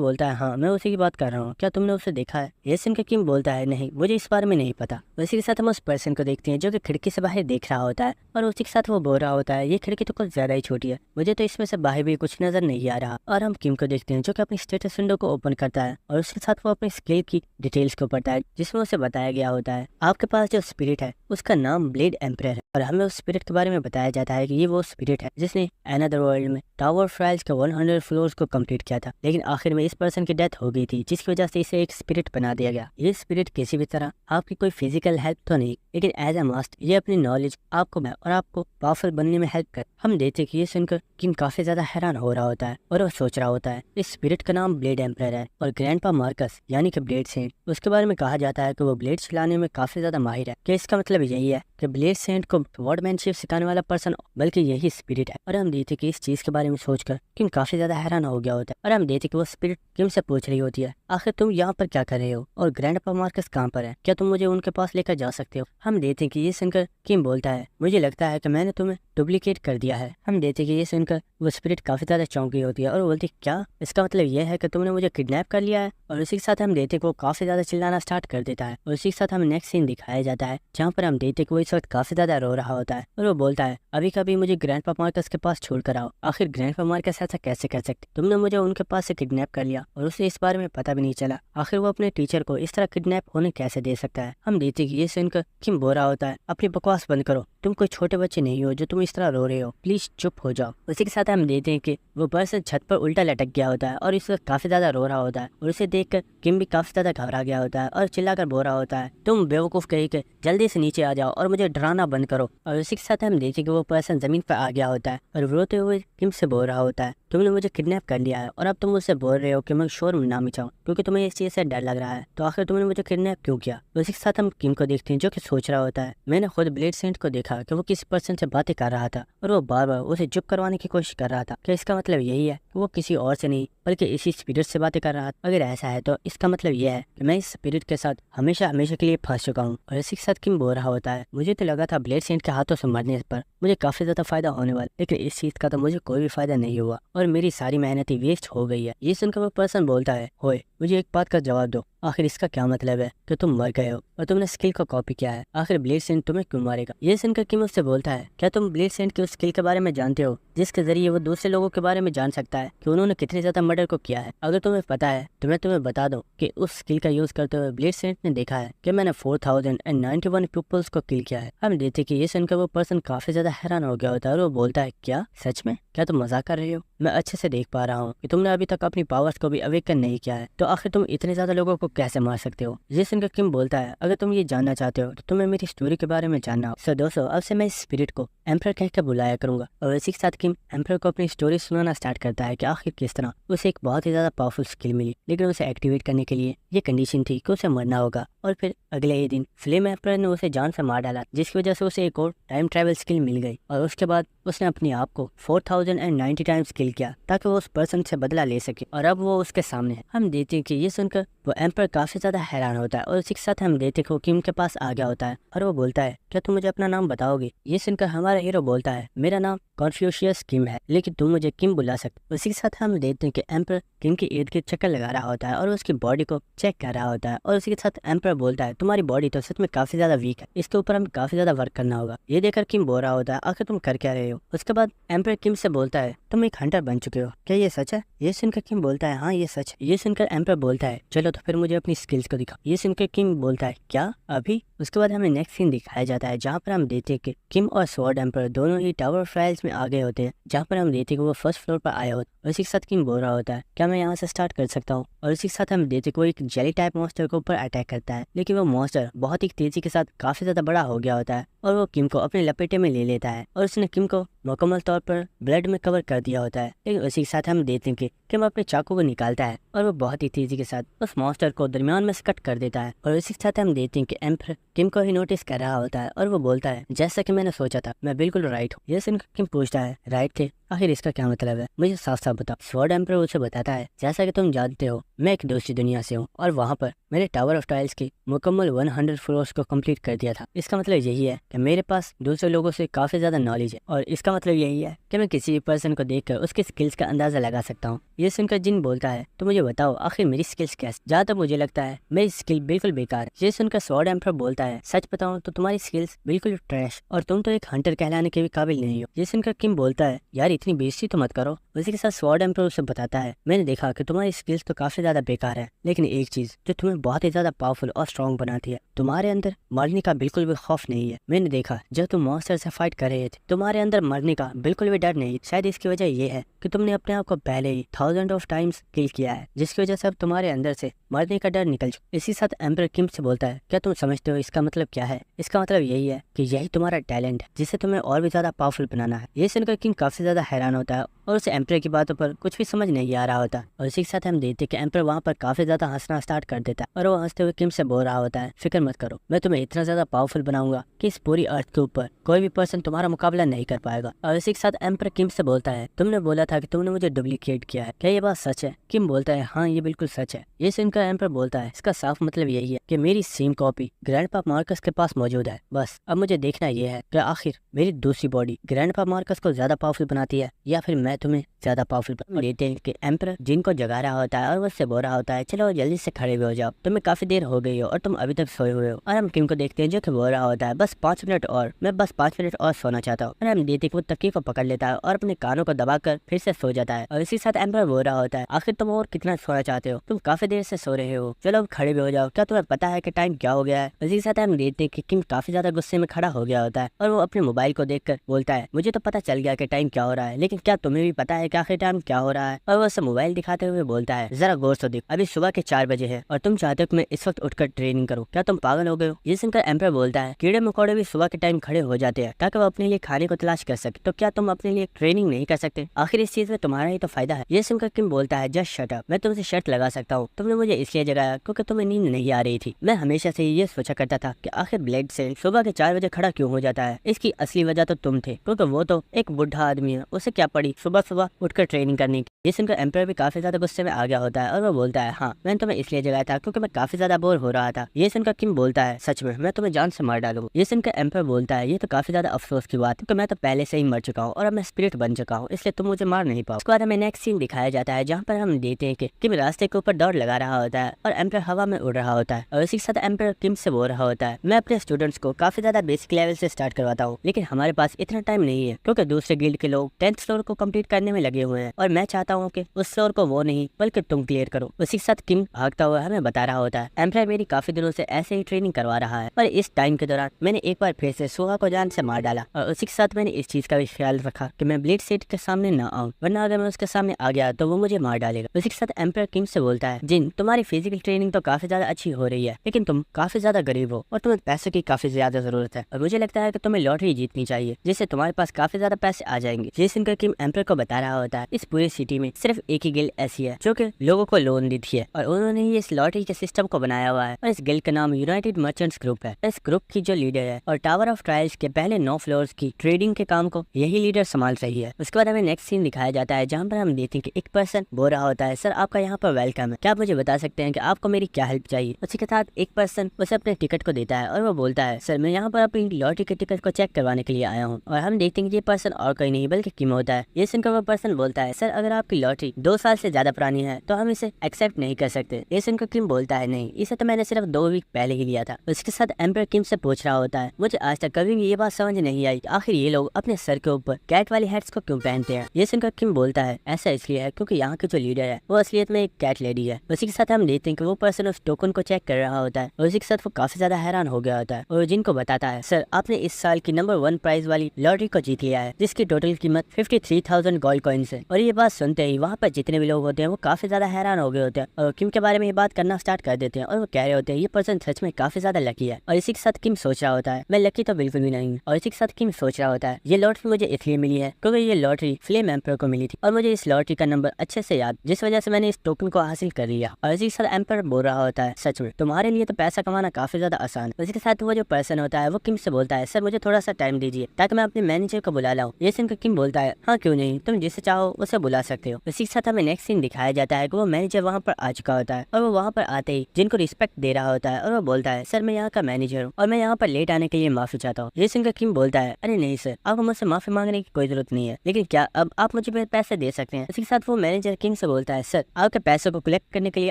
बोलता है हाँ मैं उसी की बात कर रहा हूँ, क्या तुमने उसे देखा है? ये सुनकर किम बोलता है नहीं मुझे इस बारे में नहीं पता। उसी के साथ हम उस पर्सन को देखते हैं जो कि खिड़की से बाहर देख रहा होता है और उसी के साथ वो बोल रहा होता है ये खिड़की तो कुछ ज्यादा ही छोटी है, मुझे तो इसमें से बाहर भी कुछ नजर नहीं आ रहा। और हम किम को देखते हैं जो कि अपनी स्टेटस विंडो को ओपन करता है और उसके साथ वो अपनी स्किल की डिटेल्स को पढ़ता है जिसमें उसे बताया गया होता है आपके पास जो स्पिरिट है उसका नाम ब्लेड एम्परर है और हमें उस स्पिरिट के बारे में बताया जाता है कि ये वो स्पिरिट है जिसने अनदर वर्ल्ड में टावर फ्राइल्स के 100 फ्लोर्स को कंप्लीट किया था, लेकिन आखिर में इस पर्सन की डेथ हो गई थी जिसकी वजह से इसे एक स्पिरिट बना दिया गया। ये स्पिरिट किसी भी तरह आपकी कोई फिजिकल हेल्प तो नहीं, लेकिन एज ए मास्ट ये अपनी नॉलेज आपको और आपको पावरफुल बनने में हेल्प कर कर। हम देखते कि ये सुनकर किम काफी ज्यादा हैरान हो रहा होता है और वो सोच रहा होता है इस स्पिरिट का नाम ब्लेड एम्परर है और ग्रैंडपा मार्कस यानी कि ब्लेड सेंट, उसके बारे में कहा जाता है कि वो ब्लेड चलाने में काफी ज्यादा माहिर है। क्या इसका मतलब यही है कि ब्लेड सेंट को स्वॉर्डमैनशिप सिखाने वाला पर्सन बल्कि यही स्पिरिट है? और हम देखते कि इस चीज के बारे में सोचकर किम काफी ज्यादा हैरान हो गया होता है और हम देखते कि वो स्पिरिट किम से पूछ रही होती है आखिर तुम यहाँ पर क्या कर रहे हो और ग्रैंडपा मार्कस कहाँ पर है, क्या तुम मुझे उनके पास लेकर जा सकते हो? हम देखते कि ये सुनकर किम बोलता है मुझे लगता है कि मैंने तुम्हें डुप्लीकेट कर दिया है। हम देखते कि ये सुनकर वो स्पिरिट काफी ज्यादा चौंकी होती है और वो बोलती क्या इसका मतलब ये है कि तुमने मुझे किडनैप कर लिया है? और उसी के साथ हम देखते कि वो काफी ज्यादा चिल्लाना स्टार्ट कर देता है और उसी के साथ हमें नेक्स्ट सीन दिखाया जाता है जहाँ पर हम देखते कि वो इस वक्त काफी ज्यादा रो रहा होता है और वो बोलता है अभी कभी मुझे ग्रैंडपा मार्कस के पास छोड़ कर आओ। आखिर ग्रैंडपा मार्कस ऐसा कैसे कर सकते, तुमने मुझे उनके पास से किडनैप कर लिया और उसे इस बारे में पता भी नहीं चला। आखिर वो अपने टीचर को इस तरह किडनैप होने कैसे दे सकता है? हम देखते कि ये सुनकर किम बोल रहा होता है अपनी बकवास बंद करो, तुम कोई छोटे बच्चे नहीं हो जो तुम इस तरह रो रहे हो, प्लीज चुप हो जाओ। उसी के साथ हम देखते हैं कि वो पर्सन छत पर उल्टा लटक गया होता है और इस वक्त काफी ज्यादा रो रहा होता है और उसे देखकर किम भी काफी ज्यादा घबरा गया होता है और चिल्लाकर बोल रहा होता है तुम बेवकूफ कहीं के जल्दी से नीचे आ जाओ और मुझे डराना बंद करो। और उसी के साथ हम देखते कि वो पर्सन जमीन पर आ गया होता है और रोते हुए किम से बोल रहा होता है तुमने मुझे किडनैप कर लिया है और अब तुम मुझसे बोल रहे हो कि मैं शोर ना मचाऊं क्योंकि तुम्हें इस चीज से डर लग रहा है, तो आखिर तुमने मुझे किडनैप क्यों किया? उसी के साथ हम किम को देखते हैं जो कि सोच रहा होता है मैंने खुद ब्लेड सेंट को देखा कि वो किसी पर्सन से बातें कर रहा था और वो बार बार उसे चुप करवाने की कोशिश कर रहा था। क्या इसका मतलब यही है कि वो किसी और से नहीं बल्कि इसी स्पिरिट से बातें कर रहा था? अगर ऐसा है तो इसका मतलब यह है कि मैं इस स्पिरिट के साथ हमेशा हमेशा के लिए फंस चुका हूँ। और इसी के साथ किम बोल रहा होता है मुझे तो लगा था ब्लेड सेंट के हाथों से मरने पर मुझे काफी ज्यादा फायदा होने वाला, लेकिन इस चीज का तो मुझे कोई भी फायदा नहीं हुआ और मेरी सारी मेहनत ही वेस्ट हो गई है। ये सुनकर वो पर्सन बोलता है होए मुझे एक बात का जवाब दो, आखिर इसका क्या मतलब है कि तुम मर गए हो और तुमने स्किल को कॉपी किया है, आखिर ब्लेड सेंट तुम्हें क्यों मारेगा? ये सुनकर किम उससे बोलता है क्या तुम ब्लेड सेंट के उस स्किल के बारे में जानते हो जिसके जरिए वो दूसरे लोगों के बारे में जान सकता है कि उन्होंने कितने ज्यादा मर्डर को किया है? अगर तुम्हें पता है तो मैं तुम्हें बता दूं कि उस स्किल का यूज करते हुए ब्लेड सेंट ने देखा है कि मैंने 4091 पीपल्स को किल किया है। हम देखते कि ये सुनकर वो पर्सन काफी ज्यादा हैरान हो गया होता है और वो बोलता है क्या सच में, क्या तुम मजाक कर रहे हो? मैं अच्छे से देख पा रहा हूँ कि तुमने अभी तक अपनी पावर्स को भी अवेकन नहीं किया है, तो आखिर तुम इतने ज्यादा लोगों को कैसे मार सकते हो? ये सुनकर किम बोलता है अगर तुम ये जानना चाहते हो तो तुम्हें मेरी स्टोरी के बारे में जानना हो। सो दोस्तों अब से मैं इस स्पिरिट को एम्परर कहकर बुलाया करूंगा और इसी के साथ किम एम्परर को अपनी स्टोरी सुनाना स्टार्ट करता है कि आखिर किस तरह उसे एक बहुत ही ज्यादा पावरफुल स्किल मिली, लेकिन उसे एक्टिवेट करने के लिए ये कंडीशन थी कि उसे मरना होगा। और फिर अगले ही दिन फ्लेम एम्परर ने उसे जान से मार डाला जिसकी वजह से उसे एक और टाइम ट्रैवल स्किल मिल गई और उसके बाद उसने अपने आप को 4090 टाइम्स किल किया ताकि वो उस पर्सन से बदला ले सके और अब वो उसके सामने है। हम देखते हैं कि ये सुनकर वो एम्पर काफी ज्यादा हैरान होता है और इसी के साथ हम देखते हैं कि वो किम के पास आ गया होता है और वो बोलता है क्या तुम मुझे अपना नाम बताओगे? ये सुनकर हमारा हीरो बोलता है मेरा नाम कॉन्फ्यूशियस किम है लेकिन तुम मुझे किम बुला सकते। उसी के साथ हम देखते हैं कि एम्पर किम के इर्द गिर्द चक्कर लगा रहा होता है और उसकी बॉडी को चेक कर रहा होता है और उसी के साथ एम्पर बोलता है तुम्हारी बॉडी तो सच में काफी ज्यादा वीक है, इसके ऊपर हमें काफी ज्यादा वर्क करना होगा। ये देखकर किम बोल रहा होता है आखिर तुम कर क्या रहे हो? उसके बाद एम्पर किम से बोलता है तुम एक हंटर बन चुके हो, क्या ये सच है? ये सुनकर किम बोलता है हाँ ये सच है। ये सुनकर एम्पर बोलता है चलो तो फिर मुझे अपनी स्किल्स को दिखा। ये सुनकर किम बोलता है क्या अभी? उसके बाद हमें नेक्स्ट सीन दिखाया जाता है जहाँ पर हम देखते हैं कि किम और स्वॉर्ड एम्पर दोनों ही टावर ऑफ ट्रायल्स में आ गए होते हैं, जहाँ पर हम देखते हैं कि वो फर्स्ट फ्लोर पर आए होते हैं। उसी के साथ किम बोल रहा होता है क्या मैं यहाँ से स्टार्ट कर सकता हूँ? और उसी के साथ हम देखते हैं कि वो एक जेली टाइप मॉन्स्टर के ऊपर अटैक करता है, लेकिन वो मॉन्स्टर बहुत ही तेजी के साथ काफी ज्यादा बड़ा हो गया होता है और वो किम को अपने लपेटे में ले लेता है और उसने किम को मुकम्मल तौर पर ब्लड में कवर कर दिया होता है। लेकिन उसी के साथ हम देखते हैं कि किम अपने चाकू को निकालता है और वो बहुत ही तेजी के साथ उस मॉन्स्टर को दरमियान में से कट कर देता है। और इसी के साथ हम देखते हैं कि एम्पर किम को ही नोटिस कर रहा होता है और वो बोलता है जैसा कि मैंने सोचा था मैं बिल्कुल राइट हूँ। ये सुनकर किम पूछता है राइट थे, आखिर इसका क्या मतलब है? मुझे साफ साफ बताओ। स्वॉर्ड एम्पर उसे बताता है जैसा कि तुम जानते हो मैं एक दूसरी दुनिया से हूँ और वहाँ पर मैंने टावर ऑफ टाइल्स की मुकम्मल 100 फ्लोर्स को कंप्लीट कर दिया था। इसका मतलब यही है कि मेरे पास दूसरे लोगों से काफी ज्यादा नॉलेज है और इसका मतलब यही है कि मैं किसी भी पर्सन को देखकर उसके स्किल्स का अंदाजा लगा सकता हूँ। ये सुनकर जिन बोलता है तो मुझे बताओ आखिर मेरी स्किल्स कैसे? जहाँ तक मुझे लगता है मेरी स्किल बिल्कुल बेकार है। ये सुनकर स्वॉर्ड एम्पर बोलता है सच बताऊं तो तुम्हारी स्किल्स बिल्कुल ट्रैश और तुम तो एक हंटर कहलाने के भी काबिल नहीं हो। ये सुनकर किम बोलता है यार इतनी बेइज्जती तो मत करो। उसी के साथ स्वॉर्ड एम्पर उसे बताता है मैंने देखा कि तुम्हारी स्किल्स तो काफी ज्यादा बेकार है, लेकिन एक चीज जो तुम्हें बहुत ही ज्यादा पावरफुल और स्ट्रॉन्ग बनाती है, तुम्हारे अंदर मरने का बिल्कुल भी खौफ नहीं है। मैंने देखा जब तुम मॉन्स्टर से फाइट कर रहे थे तुम्हारे अंदर मरने का बिल्कुल भी डर नहीं। शायद इसकी वजह ये है कि तुमने अपने आप को पहले ही 1000 ऑफ टाइम्स किल किया है, जिसकी वजह से अब तुम्हारे अंदर से मरने का डर निकल चुका। इसी साथ एम्पर किम से बोलता है, क्या तुम समझते हो इसका मतलब क्या है? इसका मतलब यही है कि यही तुम्हारा टैलेंट है जिसे तुम्हें और भी ज्यादा पावरफुल बनाना है। ये सुनकर किम काफी ज्यादा हैरान होता है और उसे एम्पर की बातों पर कुछ भी समझ नहीं आ रहा होता। और इसी के साथ हम देखते हैं कि एम्पर वहाँ पर काफी ज्यादा हंसना स्टार्ट कर देता है और वो हंसते हुए किम से बोल रहा होता है, फिक्र मत करो, मैं तुम्हें इतना ज्यादा पावरफुल बनाऊंगा कि इस पूरी अर्थ के ऊपर कोई भी पर्सन तुम्हारा मुकाबला नहीं कर पाएगा। और इसी के साथ एम्पर किम से बोलता है, तुमने बोला था कि तुमने मुझे डुप्लीकेट किया है, क्या ये बात सच है? किम बोलता है, हाँ ये बिल्कुल सच है। ये सुनकर एम्पर बोलता है, इसका साफ मतलब यही है कि मेरी सेम कॉपी ग्रैंडपा मार्कस के पास मौजूद है। बस अब मुझे देखना ये है कि आखिर मेरी दूसरी बॉडी ग्रैंडपा मार्कस को ज्यादा पावरफुल बनाती है या फिर मैं तुम्हें ज्यादा पावरफुल लेते हैं कि एम्पर जिनको जगा रहा होता है और वो उससे बोल रहा होता है, चलो जल्दी से खड़े भी हो जाओ, तुम्हें काफी देर हो गई हो और तुम अभी तक सोए हुए हो। और हम किम को देखते हैं जो कि बोल रहा होता है, बस 5 मिनट और, मैं बस 5 मिनट और सोना चाहता हूँ। और हम देखते वो तकिए को पकड़ लेता है और अपने कानों को दबाकर फिर से सो जाता है। और इसी साथ एम्पर बोल रहा होता है, आखिर तुम और कितना सोना चाहते हो? तुम काफी देर से सो रहे हो, चलो अब खड़े भी हो जाओ, क्या तुम्हें पता है कि टाइम क्या हो गया है? इसी के साथ हम देखते हैं कि किम काफी ज्यादा गुस्से में खड़ा हो गया होता है और वो अपने मोबाइल को देखकर बोलता है, मुझे तो पता चल गया कि टाइम क्या हो रहा है, लेकिन क्या तुम्हें भी पता है कि आखिर टाइम क्या हो रहा है? और वो उसे मोबाइल दिखाते हुए बोलता है, जरा गौर से देख, अभी सुबह के 4 बजे है और तुम चाहते हो कि मैं इस वक्त उठकर ट्रेनिंग करूँ, क्या तुम पागल हो गए हो? ये सुनकर एम्पर बोलता है, कीड़े मकोड़े भी सुबह के टाइम खड़े हो जाते हैं ताकि वो अपने लिए खाने को तलाश कर सके, तो क्या तुम अपने लिए ट्रेनिंग नहीं कर सकते? आखिर इस चीज में तुम्हारा ही तो फायदा है। ये सुनकर किम बोलता है, जस्ट शट अप, मैं तुमसे शर्त लगा सकता हूँ, तुमने मुझे इसलिए जगाया क्योंकि तुम्हें नींद नहीं आ रही थी। मैं हमेशा से ये सोचा करता था कि आखिर ब्लेड सेल सुबह के 4 बजे खड़ा क्यों हो जाता है। इसकी असली वजह तो तुम थे, क्योंकि वो तो एक बुढ़ा आदमी है, उसे क्या पड़ी सुबह सुबह उठकर ट्रेनिंग करने की। ये सुनकर एम्पर भी काफी ज्यादा गुस्से में आ गया होता है और वो बोलता है, हाँ मैंने तुम्हें इसलिए जगाया था क्योंकि मैं काफी ज्यादा बोर हो रहा था। ये सुनकर किम बोलता है, सच में मैं तुम्हें जान से मार डालूंगा। ये सुनकर एम्पर बोलता है, ये तो काफी ज्यादा अफसोस की बात है क्योंकि मैं तो पहले से ही मर चुका हूँ और अब मैं स्पिरिट बन चुका हूँ, इसलिए तुम मुझे मार नहीं पाओ। उसके बाद हमें नेक्स्ट सीन दिखाया जाता है जहाँ पर हम देखते हैं कि किम रास्ते के ऊपर दौड़ लगा रहा होता है और एम्पर हवा में उड़ रहा होता है। और इसी के साथ एम्पर किम से बोल रहा होता है, मैं अपने स्टूडेंट्स को काफी ज्यादा बेसिक लेवल से स्टार्ट करवाता हूँ, लेकिन हमारे पास इतना टाइम नहीं है क्योंकि दूसरे गिल्ड के लोग 10th फ्लोर को कंप्लीट करने में लगे हुए हैं और मैं चाहता हूँ कि उस फ्लोर को वो नहीं बल्कि तुम क्लियर करो। उसी के साथ किम भागता हुआ हमें बता रहा होता है, एम्पर मेरी काफी दिनों से ऐसे ही ट्रेनिंग करवा रहा है और इस टाइम के दौरान मैंने एक बार फिर से सुहा को जान से मार डाला। और उसी के साथ मैंने इस चीज का भी ख्याल रखा कि मैं ब्लेड सेट के सामने न आऊं, वरना अगर मैं उसके सामने आ गया तो वो मुझे मार डालेगा। उसी के साथ एम्पर किम से बोलता है, जिन तुम्हारी फिजिकल ट्रेनिंग तो काफी ज्यादा अच्छी हो रही है, लेकिन तुम काफी ज्यादा गरीब हो और तुम्हें पैसों की काफी ज्यादा जरूरत है और मुझे लगता है कि तुम्हें लॉटरी जीतनी चाहिए जिससे तुम्हारे पास काफी ज्यादा पैसे आ जाएंगे। ये सुनकर किम एम्पर को बता रहा होता है, इस पूरी सिटी में सिर्फ एक ही गिल्ड ऐसी है जो कि लोगों को लोन देती है और उन्होंने ही इस लॉटरी के सिस्टम को बनाया हुआ है और इस गिल्ड का नाम यूनाइटेड मर्चेंट्स ग्रुप है। इस ग्रुप की जो लीडर है और टावर ऑफ ट्रायल्स के पहले 9 फ्लोर्स की ट्रेडिंग के काम को यही लीडर संभाल रही है। उसके बाद हमें नेक्स्ट सीन दिखाया जाता है जहाँ पर हम देखते हैं कि एक पर्सन बोल रहा होता है, सर आपका यहाँ पर वेलकम है, क्या आप मुझे बता सकते हैं कि आपको मेरी क्या हेल्प चाहिए? उसी के साथ एक पर्सन उसे अपने टिकट को देता है और वो बोलता है, सर मैं यहाँ पर अपनी लॉटरी के टिकट को चेक करवाने के लिए आया हूँ। और हम देखते हैं कि ये पर्सन और कोई नहीं बल्कि किम होता है। ये सुनकर वो पर्सन बोलता है, सर अगर आपकी लॉटरी 2 साल से ज्यादा पुरानी है तो हम इसे एक्सेप्ट नहीं कर सकते। ये सुनकर किम बोलता है, नहीं इसे तो मैंने सिर्फ 2 वीक पहले ही लिया था। उसके साथ एम्पर किम से पूछ रहा होता है, मुझे आज तक कभी भी ये बात समझ नहीं आई आखिर ये लोग अपने सर के ऊपर कैट वाली हैट्स को क्यों पहनते हैं। ये सुनकर किम बोलता है, ऐसा इसलिए है क्योंकि यहाँ के जो लीडर है वो असलियत में एक कैट लेडी है। उसी के साथ हम देखते हैं कि वो पर्सन उस टोकन को चेक कर रहा होता है और उसी के साथ वो काफी ज्यादा हैरान हो गया होता है और जिनको बताता है, सर आपने इस साल की नंबर 1 प्राइज वाली लॉटरी को जीत लिया है जिसकी टोटल कीमत 53,000 गोल्ड कॉइन्स है। और ये बात सुनते ही वहाँ पर जितने भी लोग होते हैं वो काफी ज्यादा हैरान हो गए होते हैं और किम के बारे में ये बात करना स्टार्ट कर देते हैं और वो कह रहे होते हैं ये पर्सन सच में काफी ज्यादा लकी है। और इसी के साथ किम सोच रहा होता है, मैं लकी तो बिल्कुल भी नहीं। और इसी के साथ किम सोच रहा होता है, ये लॉटरी मुझे इसलिए मिली है क्योंकि ये लॉटरी फ्लेम एम्पर को मिली थी और मुझे इस लॉटरी का नंबर अच्छे से याद, जिस वजह से मैंने इस टोकन को हासिल कर लिया। और इसी के साथ एम्पर बोल रहा होता है, सच में तुम्हारे लिए तो पैसा कमाना काफी ज्यादा आसान है। इसके साथ वो जो पर्सन होता है वो किम से बोलता है, सर मुझे थोड़ा सा टाइम दीजिए ताकि मैं अपने मैनेजर को बुला लाऊं। ये सुनकर किम बोलता है, हाँ क्यों नहीं, तुम जिसे चाहो उसे बुला सकते हो। इसी के साथ हमें नेक्स्ट सीन दिखाया जाता है कि वो मैनेजर वहाँ पर आ चुका होता है और वो वहाँ पर आते ही जिनको रिस्पेक्ट दे रहा होता है और वो बोलता है, सर मैं यहाँ का मैनेजर हूँ और मैं यहाँ पर लेट आने के लिए माफी चाहता हूँ। ये सुनकर किम बोलता है, अरे नहीं सर, आपको मुझसे माफी मांगने की कोई जरूरत नहीं है, लेकिन क्या अब आप मुझे मेरे पैसे दे सकते हैं? इसी के साथ वो मैनेजर किम से बोलता है, सर आपके पैसों को कलेक्ट करने के लिए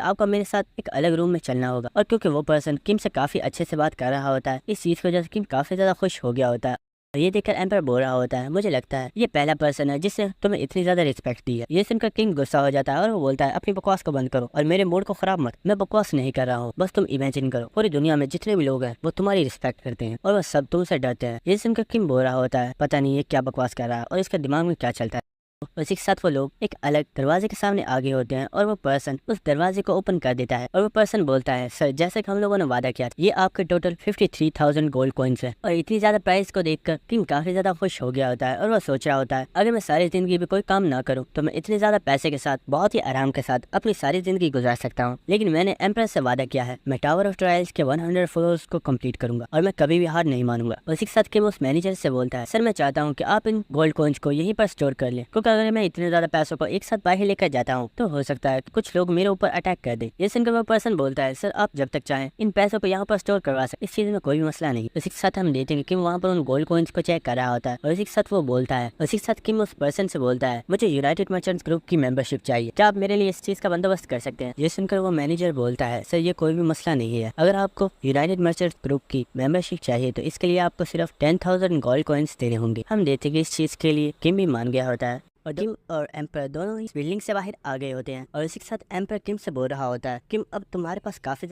आपको मेरे साथ एक अलग रूम में चलना होगा। और क्योंकि वो पर्सन किम से काफी अच्छे से बात कर रहा होता है इस चीज की वजह से किम काफी ज्यादा खुश हो गया होता है। ये देखकर एम्पर बोल रहा होता है, मुझे लगता है ये पहला पर्सन है जिसने तुम्हें इतनी ज्यादा रिस्पेक्ट दी है। ये सुनकर किंग गुस्सा हो जाता है और वो बोलता है, अपनी बकवास को बंद करो और मेरे मूड को खराब मत, मैं बकवास नहीं कर रहा हूँ, बस तुम इमेजिन करो पूरी दुनिया में जितने भी लोग हैं वो तुम्हारी रिस्पेक्ट करते हैं और वो सब तुमसे डरते हैं। ये सुनकर किंग बोल रहा होता है, पता नहीं ये क्या बकवास कर रहा है और इसके दिमाग में क्या चलता है। और इसी के साथ वो लोग एक अलग दरवाजे के सामने आगे होते हैं और वो पर्सन उस दरवाजे को ओपन कर देता है और वो पर्सन बोलता है, सर जैसे कि हम लोगों ने वादा किया ये आपके टोटल 53,000 गोल्ड कॉइन्स है। और इतनी ज्यादा प्राइस को देखकर किंग काफी ज्यादा खुश हो गया होता है और वो सोच रहा होता है, अगर मैं सारी जिंदगी भी कोई काम ना करूँ तो मैं इतने ज्यादा पैसे के साथ बहुत ही आराम के साथ अपनी सारी जिंदगी गुजार सकता हूँ। लेकिन मैंने एम्प्रेस से वादा किया है, मैं टावर ऑफ ट्रायल्स के 100 फ्लोर्स को कंप्लीट करूंगा और मैं कभी भी हार नहीं मानूंगा। उसी के साथ किम उस मैनेजर से बोलता है, सर मैं चाहता हूँ कि आप इन गोल्ड कॉइन्स को यहीं पर स्टोर कर लें, क्योंकि अगर मैं इतने ज्यादा पैसों को एक साथ बाहर लेकर जाता हूँ तो हो सकता है कि कुछ लोग मेरे ऊपर अटैक कर दे। ये सुनकर वो पर्सन बोलता है, सर आप जब तक चाहें इन पैसों को यहाँ पर स्टोर करवा सकते, इस चीज में कोई भी मसला नहीं। उसी के साथ हम देखेंगे कि वहाँ पर उन गोल्ड कॉइन्स को चेक कर रहा होता है और इसी के साथ वो बोलता है, उसी के साथ किम उस पर्सन से बोलता है, मुझे यूनाइटेड मर्चेंट्स ग्रुप की मेंबरशिप चाहिए, क्या आप मेरे लिए इस चीज का बंदोबस्त कर सकते हैं। ये सुनकर वो मैनेजर बोलता है, सर ये कोई भी मसला नहीं है, अगर आपको यूनाइटेड मर्चेंट्स ग्रुप की मेंबरशिप चाहिए तो इसके लिए आपको सिर्फ 10,000 गोल्ड कॉइन्स देने होंगे। हम देखेंगे इस चीज के लिए किम भी मान गया होता है और किम और एम्पर दोनों ही बिल्डिंग से बाहर आ गए होते हैं और इसी के साथ एम्पर किम से बोल रहा होता है, किम अब तुम्हारे पास काफी